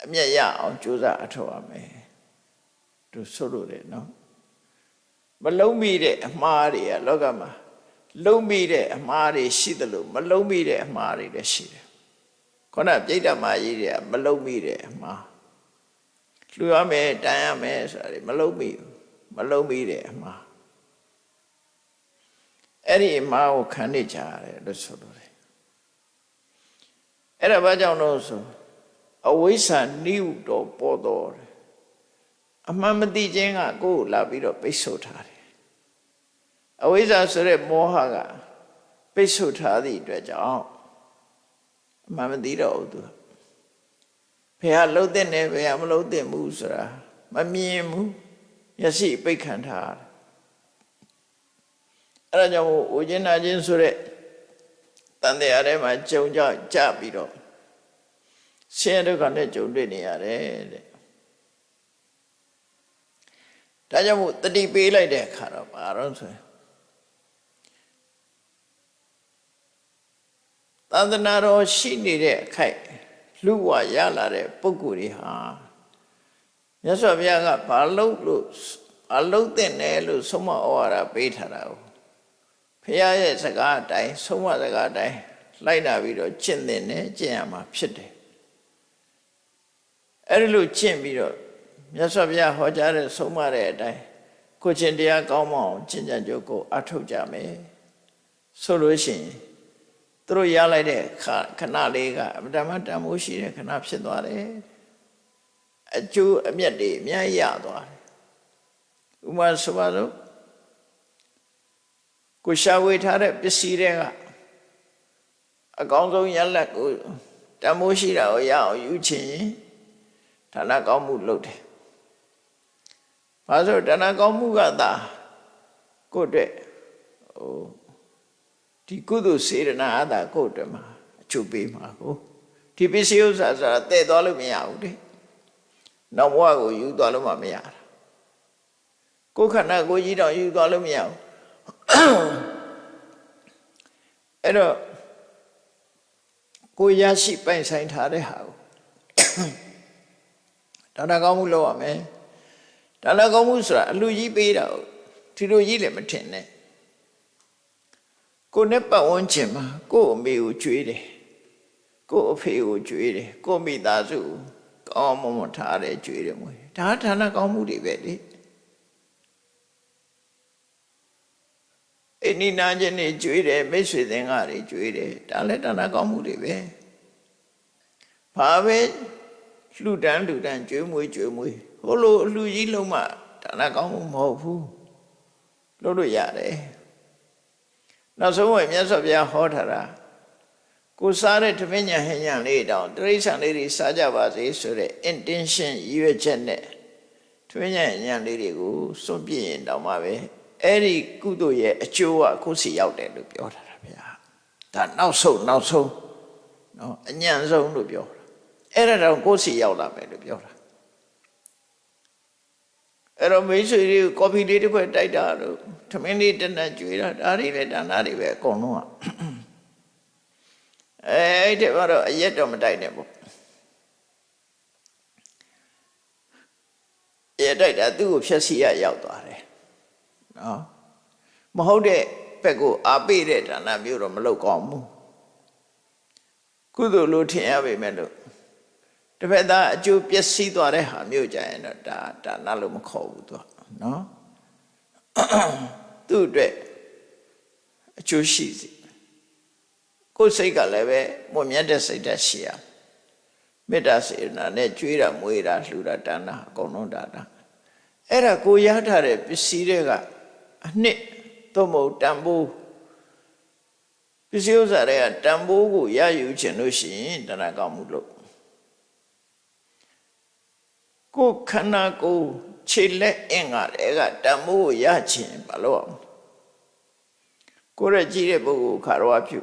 အမျက်ရအောင်ကြိုးစားအထောက်ရမယ်သူဆိုလို့တယ်နော်မလုံးမိတဲ့အမှားတွေကလောကမှာလုံးမိတဲ့အမှားတွေရှိတယ်လို့မလုံးမိတဲ့အမှားတွေလည်းရှိတယ်ခုနပြိတ္တမကြီးတွေကမလုံးမိတဲ့အမှားလှူရမယ်တန်ရမယ်ဆိုတာတွေမလုံးမိဘူးမလုံးမိတဲ့အမှားအဲ့ဒီအမှားကိုခံနေကြရတယ်လို့ဆိုလို့တယ်အဲ့ဒါဘာကြောင့်လို့ဆိုအဝိဇ္ဇာနိဟုတော်ပေါ်တော်တယ်အမှန်မသိခြင်းကကိုယ်ကိုလာပြီးတော့ပိတ်ဆို့ထားတယ်အဝိဇ္ဇာဆိုတဲ့မောဟကပိတ်ဆို့ထားသည့်အတွက်ကြောင့်အမှန်မသိတော့ဘူးသူဘယ်ဟာလှုပ်တဲ့နဲ့ဘယ်ဟာမလှုပ်တဲ့ဘူးဆိုတာမမြင်ဘူးမျက်စိပိတ်ခံထားအဲ့ဒါကြောင့်ဝိညာဉ်နာခြင်းဆိုတဲ့တန်တရားထဲမှာကြုံကြပြီးတော့ဆင်းရဲဒုက္ခနဲ့ကြုံတွေ့နေရတယ်တဲ့ဒါကြောင့်မို့တတိပေးလိုက်တဲ့အခါတော့ဘာလို့ဆိုရင်သာသနာတော်ရှိနေတဲ့အခိုက်လူဝရလာတဲ့ပုဂ္ဂိုလ်တွေဟာမြတ်စွာဘုရားကဘာလို့ ဘာလုံးတဲ့နဲ့လို့ဆုံးမဩဝါဒပေးထားတာကိုဖရာရဲ့စကားအတိုင်းဆုံးမစကားအတိုင်းလိုက်နာပြီးတော့ကျင့်တဲ့နဲ့ကျင့်ရမှာဖြစ်တယ်အဲ့ဒီလိုကျင့်ပြီးတော့မြတ်စွာဘုရားဟောကြားတဲ့ဆုံးမတဲ့အတိုင်းကိုချင်းတရားကောင်းမအောင်ကျင့်ကြံကြိုးကိုအထောက်ကြမယ်ဆိုလို့ရှိရင်သူတို့ရလိုက်တဲ့ခဏလေးကအမှန်တမ်းတန်ဖိုးရှိတဲ့ခဏဖြစ်သွားတယ်အကျိုးအမြတ်တွေအများကြီးရသွားတယ်ဥပမာဆိုပါစို့ကိုရှာဝေထားတဲ့ပစ္စည်းတွေကအကောင်းဆုံးရလတ်ကိုတန်ဖိုးရှိတာကိုရအောင်ယူချင်ဒါနကောင်းမှုလုပ်တယ်။ဘာလို့ဒါနကောင်းမှုကသာကိုယ့်အတွက်ဒီကုသိုလ်စေတနာအသာကိုယ့်အတွက်မှာအကျိုးပေးမှာကိုဒီပစ္စည်းဥစ္စာဆိုတာတည့်သွားလို့မရဘူးလေ။နောက်ဘဝကိုယူသွားလို့မှမရတာ။ကိုယ်ခန္ဓာကိုယ်ကြီးတော့ယူသွားလို့မရဘူး။အဲ့တော့ကိုရရှိပိုင်ဆိုင်ထားတဲ့ဟာကိုဒါနကောင်းမှုလုပ်ရမယ်ဒါနကောင်းမှုဆိုတာအလူကြီးပေးတာဒီလိုကြီးလည်းမထင်နဲ့ကိုနဲ့ပတ်ဝန်းကျင်မှာကို့အမေကိုကြွေးတယ်ကို့အဖေကိုကြွေးတယ်ကို့မိသားစုကောင်းမွန်ထားတယ်ကြွေးတယ်မွေးဒါဒါနကောင်းမှုတွေပဲလေအိနိနာချင်းတွေကြွေးတယ်မိတ်ဆွေသင်္ကာတွေကြွေးတယ်ဒါလည်းဒါနကောင်းမှုတွေပဲဘာပဲလှူဒန်းကြွေးမွေးဟိုလိုအလှူကြီးလုံးမှဒါနကောင်းမှုမဟုတ်ဘူးလို့လို့ရတယ်နောက်ဆုံးဝင်မြတ်စွာဘုရားဟောထားတာကိုစားတဲ့ဓမင်းညာဟင်ညာလေးတောင်တိရစ္ဆာန်လေးတွေစားကြပါစေဆိုတဲ့ intention ရည်ရွယ်ချက်နဲ့ဓမင်းညာဟင်ညာလေးတွေကိုစွန့်ပြစ်ရင်တောင်မှပဲအဲ့ဒီကုသိုလ်ရဲ့အကျိုးကကိုယ်စီရောက်တယ်လို့ပြောထားတာဗျာဒါနောက်ဆုံးနော်အညံ့ဆုံးလို့ပြောတာအဲ့ဒါတော့ကိုယ်စီရောက်လာမယ်လို့ပြောတာအဲ့တော့မိတ်ဆွေတွေကိုကော်ဖီလေးတစ်ခွက်တိုက်တာလို့ထမင်းလေးတစ်နက်ကျွေးတာဒါတွေပဲဒါနတွေပဲအကုန်လုံးကအဲ့ဒီမှာတော့အရက်တော့မတိုက်နဲ့ပေါ့ရက်တိုက်တာသူ့ကိုဖြက်စီရရောက်သွားတယ်နော်မဟုတ်တဲ့ဘက်ကိုအားပေးတဲ့ဒါနမျိုးတော့မလုပ်ကောင်းဘူးကုသိုလ်လို့ထင်ရပေမဲ့လို့တစ်ဖက်သားအကျိုးပျက်စီးသွားတဲ့ဟာမျိုးကြရင်တော့ဒါနလို့မခေါ်ဘူးသူကနော်သူ့အတွက်အကျိုးရှိစီကိုယ်စိတ်ကလည်းပဲမွန်မြတ်တဲ့စိတ်ဓာတ်ရှိရမေတ္တာစေတနာနဲ့ကြွေးတာမွေးတာလှူတာဒါနအကုန်လုံးဒါအဲ့ဒါကိုရထားတဲ့ပစ္စည်းတွေကအနှစ်သို့မဟုတ်တန်ဖိုးပစ္စည်းဥစ္စာတွေကတန်ဖိုးကိုရယူခြင်းလို့ရှိရင်ဒါနကောင်းမှုလို့ကိုခန္ဓာကိုယ်ခြေလက်အင်္ဂါတွေကတန်ဖိုးကိုရခြင်းဘာလို့အောင်ကိုရကြည့်တဲ့ပုဂ္ဂိုလ်ခါရောပြု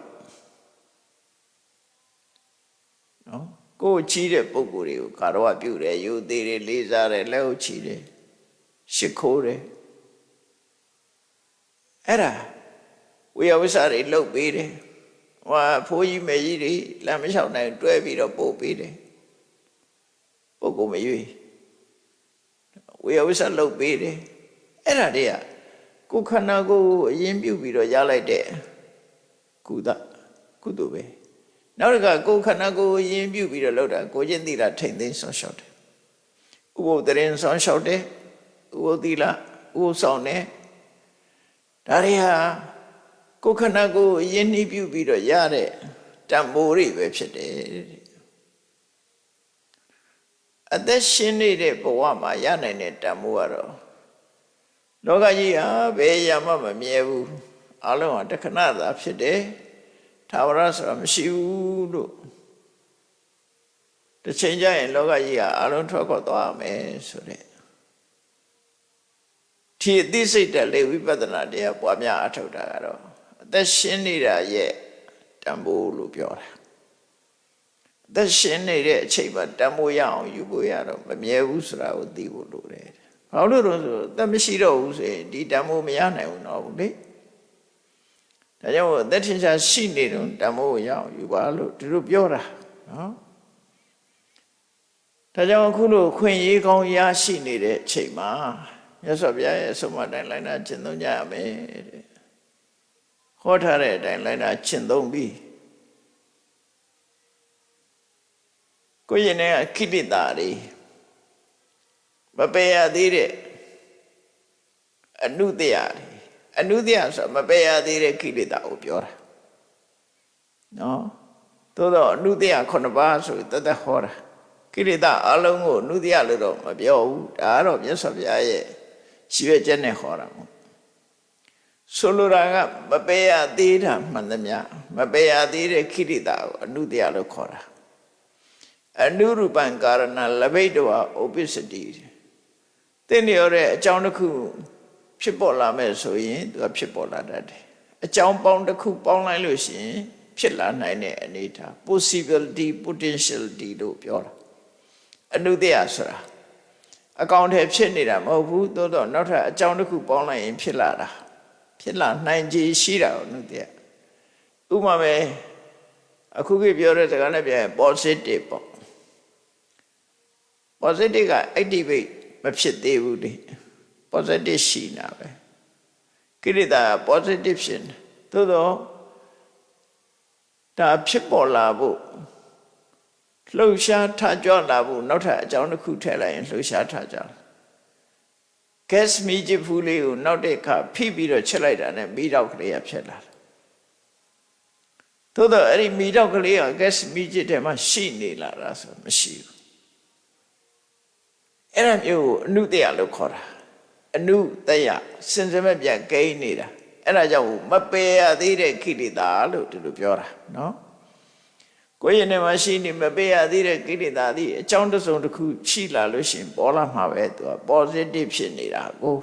နော်ကိုကြည့်တဲ့ပုဂ္ဂိုလ်တွေကိုခါရောပြုတယ်ယူသေးတယ်လေးစားတယ်လက်ဟုတ်ချီတယ်ရှ िख ိုးတယ်အဲ့ဒါဝိယဝိစာတွေလှုပ်ပေးတယ်ဟိုဖိုးကြီးမေကြီးတွေလမ်းမလျှောက်နိုင်တွဲပြီးတော့ပို့ပေးတယ်ပုဂ္ဂိုလ်မရွေးဝိယဝိစာလှုပ်ပေးတယ်အဲ့ဒါတွေကကိုခန္ဓာကိုယ်အရင်ပြုပြီးတော့ရလိုက်တဲ့ကုသိုလ်ပဲနောက်တစ်ခါကိုခန္ဓာကိုယ်အရင်ပြုပြီးတော့လုပ်တာကိုချင်းသီလထိမ့်သိမ်းဆောင်ရှောက်တယ်ဥပုသ်တရင်ဆောင်ရှောက်တယ်ဥပုသ်သီလဥပုသ်ဆောင်တယ်ဒါတွေဟာကိုခန္ဓာကိုယ်အရင်နှီးပြုပြီးတော့ရတဲ့တန်ဖိုးတွေပဲဖြစ်တယ်အသက်ရှင်နေတဲ့ဘဝမှာရနိုင်တဲ့တန်ဖိုးကတော့လောကကြီးဟာဘယ်ရမှမမြဲဘူးအလုံးဟာတခဏသာဖြစ်တယ်ထာဝရဆိုတာမရှိဘူးလို့တစ်ချိန်ကျရင်လောကကြီးဟာအလုံးထွက်ခွာသွားမယ်ဆိုတဲ့ဒီအသိစိတ်တက်လေဝိပဿနာတရားပွားများအထောက်တာကတော့အသက်ရှင်နေတာရဲ့တန်ဖိုးလို့ပြောတာအသက်ရှင်နေတဲ့အချိန်မှာတန်ဖိုးရအောင်ယူဖို့ရတော့မမြဲဘူးဆိုတာကိုသိဖို့လိုတယ်ဘာလို့လဲဆိုအသက်မရှိတော့ဘူးဆိုရင်ဒီတန်ဖိုးမရနိုင်ဘူးတော့ဘူးလေဒါကြောင့်အသက်ထင်ရှားရှိနေတော့တန်ဖိုးကိုရအောင်ယူပါလို့ဒီလိုပြောတာနော်ဒါကြောင့်အခုလိုခွင့်ရေးကောင်းရရှိနေတဲ့အချိန်မှာ မြတ်စွာဘုရားရဲ့အဆုံးအမတိုင်းလိုက်နာကျင့်သုံးကြရမယ်တဲ့ဟောထားတဲ့အတိုင်းလိုက်နာကျင့်သုံးပြီးကိုယ့်ရင်ထဲကခိတ္တတာတွေမပယ်ရသေးတဲ့အနုတ္တယတွေအနုတ္တယဆိုမပယ်ရသေးတဲ့ခိတ္တတာကိုပြောတာနော်သို့တော့အနုတ္တယ9ပါးဆိုတသက်ဟောတာကိလေသာအလုံးကိုအနုတ္တယလို့တော့မပြောဘူးဒါကတော့မြတ်စွာဘုရားရဲ့ရှိရချက်နဲ့ဟောတာမို့ဆိုလိုတာကမပယ်ရသေးတာမှန်သမျှမပယ်ရသေးတဲ့ခိလေသာကိုအနုတ္တယလို့ခေါ်တာအနုရူပံကာရဏလဘိတဝဥပ္ပစ္စတိတင်းလျော်တဲ့အကြောင်းတစ်ခုဖြစ်ပေါ်လာမယ်ဆိုရင်သူကဖြစ်ပေါ်လာတတ်တယ်အကြောင်းပေါင်းတစ်ခုပေါင်းလိုက်လို့ရှိရင်ဖြစ်လာနိုင်တဲ့အနေအထား possibility potentiality လို့ပြောတာအနုတ္တယဆိုတာအကောင်ထဲဖြစ်နေတာမဟုတ်ဘူးသို့တော့နောက်ထပ်အကြောင်းတစ်ခုပေါင်းလိုက်ရင်ဖြစ်လာတာဖြစ်လာနိုင်ခြေရှိတာကိုအနုတ္တယဥပမာပဲအခုခေတ်ပြောတဲ့စကားနဲ့ပြန် positive ပေါ့ positive က activate မဖြစ်သေးဘူးလေ positive ရှိနေတာပဲကိလေသာ positive ဖြစ်နေသို့တော့ဒါဖြစ်ပေါ်လာဖို့လှုပ်ရှားထကြွလာဖို့နောက်ထပ်အကြောင်းတစ်ခုထည့်လိုက်ရင်လှုပ်ရှားထကြလာ gas မီးကြည့်ဖူးလေးကိုနောက်တဲ့အခါဖိပြီးတော့ချက်လိုက်တာနဲ့မီးတောက်ကလေးကဖြစ်လာတယ်သို့တော့အဲ့ဒီမီးတောက်ကလေးက gas မီးကြည့်တဲ့မှာရှိနေလာတာဆိုမရှိဘူးအဲ့ဒါမျိုးကိုအနုတ္တယလို့ခေါ်တာအနုတ္တယစင်စမဲ့ပြန်ကိန်းနေတာအဲ့ဒါကြောင့်မပယ်ရသေးတဲ့ခိလေသာလို့ဒီလိုပြောတာနော်ကိုယ်ရင်ထဲမှာရှိနေမပယ်ရသေးတဲ့ကိလေသာသည်အကြောင်းတစ်စုံတစ်ခုရှိလာလို့ရှိရင်ပေါ်လာမှာပဲသူက positive ဖြစ်နေတာကို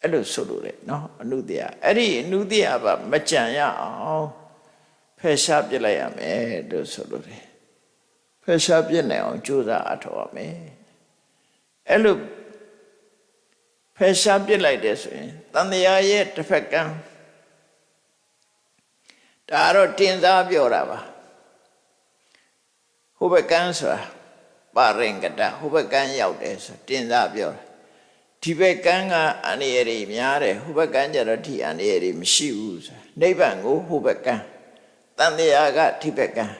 အဲ့လိုဆိုလို့လေနော်အနုတ္တယအဲ့ဒီအနုတ္တယပါမကြံရအောင်ဖယ်ရှားပြစ်လိုက်ရမယ်လို့ဆိုလို့လေဖယ်ရှားပြစ်နိုင်အောင်ကြိုးစားအထောက်ရမယ်အဲ့လိုဖယ်ရှားပြစ်လိုက်တယ်ဆိုရင်တန်တရားရဲ့တစ်ဖက်ကန်းဒါတော့တင်စားပြောတာပါဟိုဘက်ကန်းဆိုတာပါရင်ကတဟိုဘက်ကန်းရောက်တယ်ဆိုတင်စားပြောတာဒီဘက်ကန်းကအန္တရာယ်တွေများတယ်ဟိုဘက်ကန်းကျတော့ဒီအန္တရာယ်တွေမရှိဘူးဆိုနိဗ္ဗာန်ကိုဟိုဘက်ကန်းတန်တရားကဒီဘက်ကန်း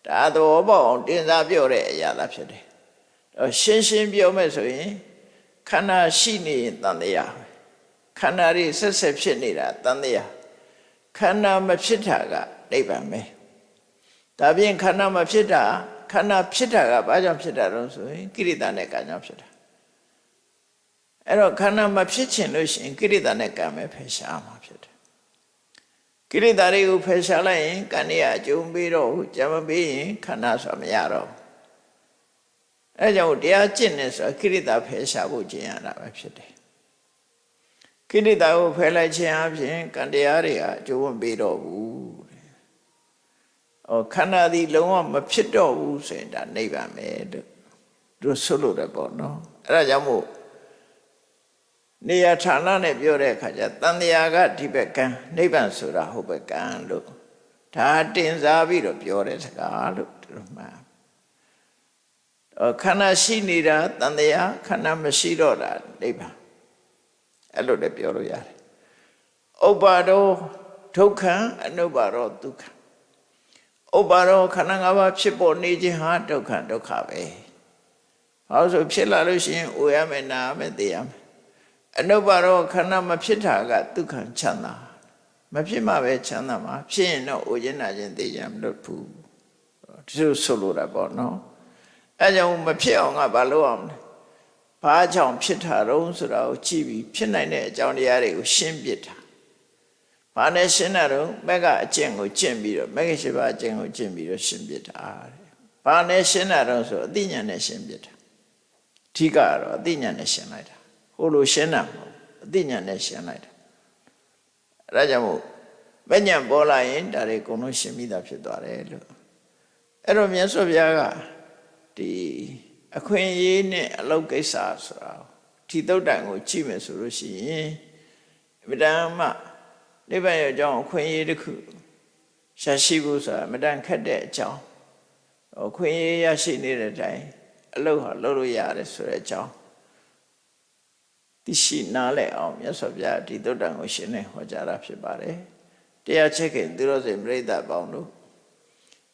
ဒါတော့ပေါ့အောင်တင်စားပြောတဲ့အရာသာဖြစ်တယ်ရှင်းရှင်းပြောမယ်ဆိုရင်ခန္ဓာရှိနေရင်တန်တရားခန္ဓာတွေဆက်ဆက်ဖြစ်နေတာတန်တရားခန္ဓာမဖြစ်တာကနိဗ္ဗာန်ပဲဒါပြင်ခန္ဓာမဖြစ်တာခန္ဓာဖြစ်တာကဘာကြောင့်ဖြစ်တာလဲဆိုရင်ကိရိတာနဲ့ကံကြောင့်ဖြစ်တာအဲ့တော့ခန္ဓာမဖြစ်ချင်လို့ရှိရင်ကိရိတာနဲ့ကံပဲဖယ်ရှားမှာဖြစ်တယ်ကိရိတာတွေကိုဖယ်ရှားလိုက်ရင်ကံတွေအကျုံးပေးတော့ကြံမပေးရင်ခန္ဓာဆိုမရတော့အဲကြောင့်တရားကျင့်နေဆိုကိရိတာဖယ်ရှားဖို့ကျင့်ရတာပဲဖြစ်တယ်ကိရိတာကိုဖယ်လိုက်ခြင်းအပြင်ကံတရားတွေကအကျိုးမပေးတော့ဘူးခန္ဓာသည်လုံးဝမဖြစ်တော့ဘူးဆိုရင်ဒါနိဗ္ဗာန်ပဲတို့ဆိုလို့တယ်ပေါ့နော်အဲဒါကြောင့်မို့နေရာဌာနနဲ့ပြောတဲ့အခါကျတန်တရားကဒီဘက်ကံနိဗ္ဗာန်ဆိုတာဟိုဘက်ကံလို့ဒါတင်စားပြီးတော့ပြောတဲ့စကားလို့တို့မှခန္ဓာရှိနေတာတန်တရားခန္ဓာမရှိတော့တာနိဗ္ဗာန်အဲ့လိုလည်းပြောလို့ရတယ်ဥပ္ပါဒောဒုက္ခံအနုပ္ပါဒောဒုက္ခဥပ္ပါဒောခန္ဓာ၅ပါးဖြစ်ပေါ်နေခြင်းဟာဒုက္ခဒုက္ခပဲဘာလို့ဆိုဖြစ်လာလို့ရှိရင်အိုရမယ်နာရမယ်သိရမယ်အနုပ္ပါဒောခန္ဓာမဖြစ်တာကဒုက္ခချမ်းသာမဖြစ်မှပဲချမ်းသာမှာဖြစ်ရင်တော့အိုခြင်းနာခြင်းသိကြမလို့ဘူးဒီလိုဆိုလိုတာပေါ့နော်အဲကြောင့်မဖြစ်အောင်ကဘာလုပ်အောင်လဲဘာကြောင့်ဖြစ်တာတုံးဆိုတာကိုကြည့်ပြီးဖြစ်နိုင်တဲ့အကြောင်းတရားတွေကိုရှင်းပြတာဘာနဲ့ရှင်းတာတော့မက်ကအကျင့်ကိုကျင့်ပြီးတော့မက်ရှိပါအကျင့်ကိုကျင့်ပြီးတော့ရှင်းပြတာတဲ့ဘာနဲ့ရှင်းတာတော့ဆိုအသိဉာဏ်နဲ့ရှင်းပြတာအဓိကတော့အသိဉာဏ်နဲ့ရှင်းလိုက်တာဟိုလိုရှင်းတာမဟုတ်အသိဉာဏ်နဲ့ရှင်းလိုက်တာအဲဒါကြောင့်မို့မဉဏ်ပေါ်လာရင်ဒါတွေအကုန်လုံးရှင်းပြီးသားဖြစ်သွားတယ်လို့အဲ့တော့မြတ်စွာဘုရားကဒီအခွင့်အရေးနဲ့အလုပ်ကိစ္စဆိုတာဒီသုတ်တန်ကိုကြည့်မယ်ဆိုလို့ရှိရင်အမြဲတမ်းမှနိဗ္ဗာန်ရဲ့အကြောင်းအခွင့်အရေးတစ်ခုရရှိဖို့ဆိုတာအမြဲတမ်းခက်တဲ့အကြောင်းအခွင့်အရေးရရှိနေတဲ့အတိုင်းအလုပ်ဟာလုပ်လို့ရတယ်ဆိုတဲ့အကြောင်း သိရှိနားလည်အောင်မြတ်စွာဘုရားဒီသုတ္တန်ကိုရှင်းနေဟောကြားတာဖြစ်ပါတယ်တရားချက်ခင်သူတော်စင်ပြိဿပေါင်းတို့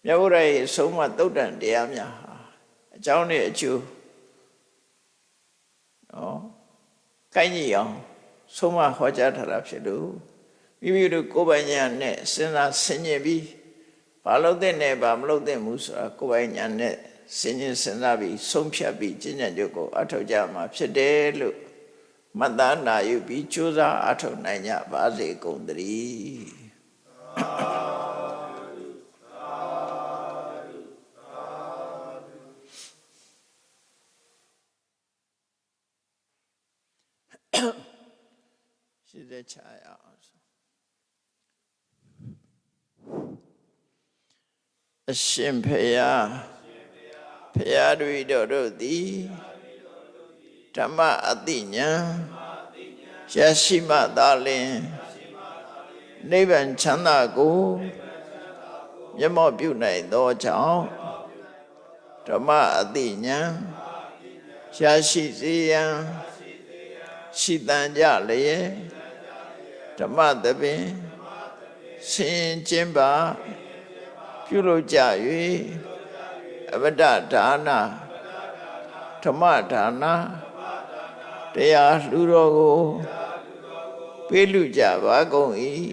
မြတ်ဗုဒ္ဓရဲ့အဆုံးအမသုတ္တန်တရားများဟာအကြောင်းနဲ့အကျိုးနော်ကိုင်းကြီးအောင်ဆုံးမဟောကြားထားတာဖြစ်လို့မိမိတို့ကိုယ်ပိုင်ဉာဏ်နဲ့စဉ်းစားဆင်ခြင်ပြီးဘာလို့တဲ့နဲ့ဘာမလုပ်တဲ့မှုဆိုတာကိုယ်ပိုင်ဉာဏ်နဲ့စဉ်းကျင်စဉ်းစားပြီးဆုံးဖြတ်ပြီးကျင့်ကြံကြုတ်ကိုအထောက်ကြမှာဖြစ်တယ်လို့မှတ်သားနာယူပြီးကြိုးစားအထောက်နိုင်ကြပါစေကုန်သတည်းရှိတဲ့ချာရအောင်အရှင်ဖေယဖျားတွေတို့သည်ဓမ္မအတိညာရရှိမှသာလျှင်နိဗ္ဗာန်ချမ်းသာကိုမျက်မှောက်ပြုနိုင်သောကြောင့်ဓမ္မအတိညာရရှိစေရန်ရှိတန်ကြလျက်ဓမ္မသဘင်ဆင်ကျင်းပါပြုလုပ်ကြ၍အဝတ္တဒါနဓမ္မဒါနတရားလှူတော်ကိုပေးလူကြပါကုန်၏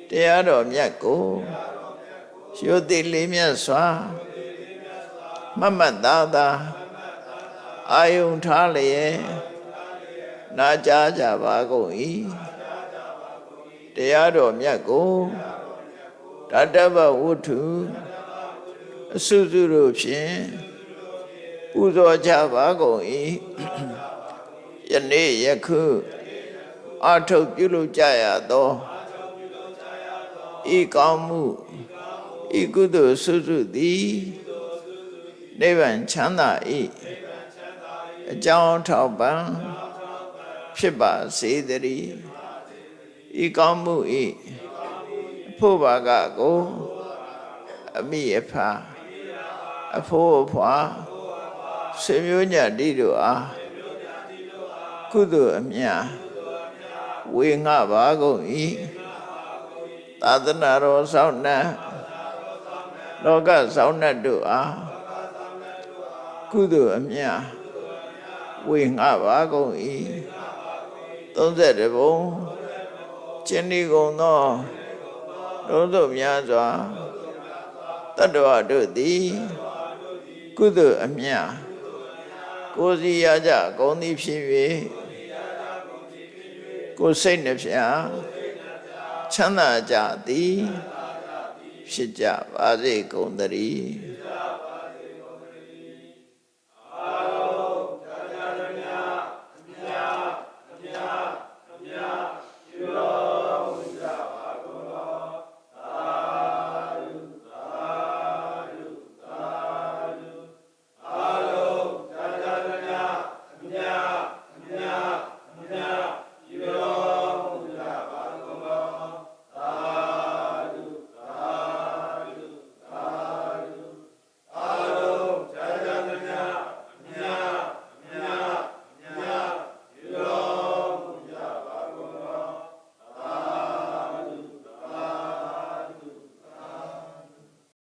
တရားတော်မြတ်ကိုရိုသေလေးမြတ်စွာမမတ်သားသာအာယုန်ထားလျက်နာကြားကြပါကုန်၏တရားတော်မြတ်ကိုတတ္တဗဝတ္ထုအစုစုတို့ဖြင့်ပူဇော်ကြပါကုန်၏ယနေ့ယခုအထုပ်ပြုလုပ်ကြရသောဤကောင်းမှုဤကုသိုလ်စုစုသည်နိဗ္ဗာန်ချမ်းသာ၏အကြောင်းထောက်ပံ့ဖြစ်ပါစေတည်းဤကောင်းမှု၏အဖို့ဘာကကိုအမိအဖအဖို့အဖွာဆွေမျိုးညတိတို့အားကုသိုလ်အမြတ်ဝေငှပါကုန်၏သာသနာတော်ဆောင်နှင့်လောကဆောင်နှင့်တို့အားကုသိုလ်အမြတ်ဝေငှပါကုန်၏32ဘုံကျင့်ဒီကုန်သောလုံးစုံများစွာတတ္တဝတို့သည်ကုသိုလ်အမြတ်ကိုယ်စီရကြကုန်သည်ဖြစ်၍ကိုယ်စိတ်နှဖျားချမ်းသာကြသည်ဖြစ်ကြပါစေကုန်သတည်း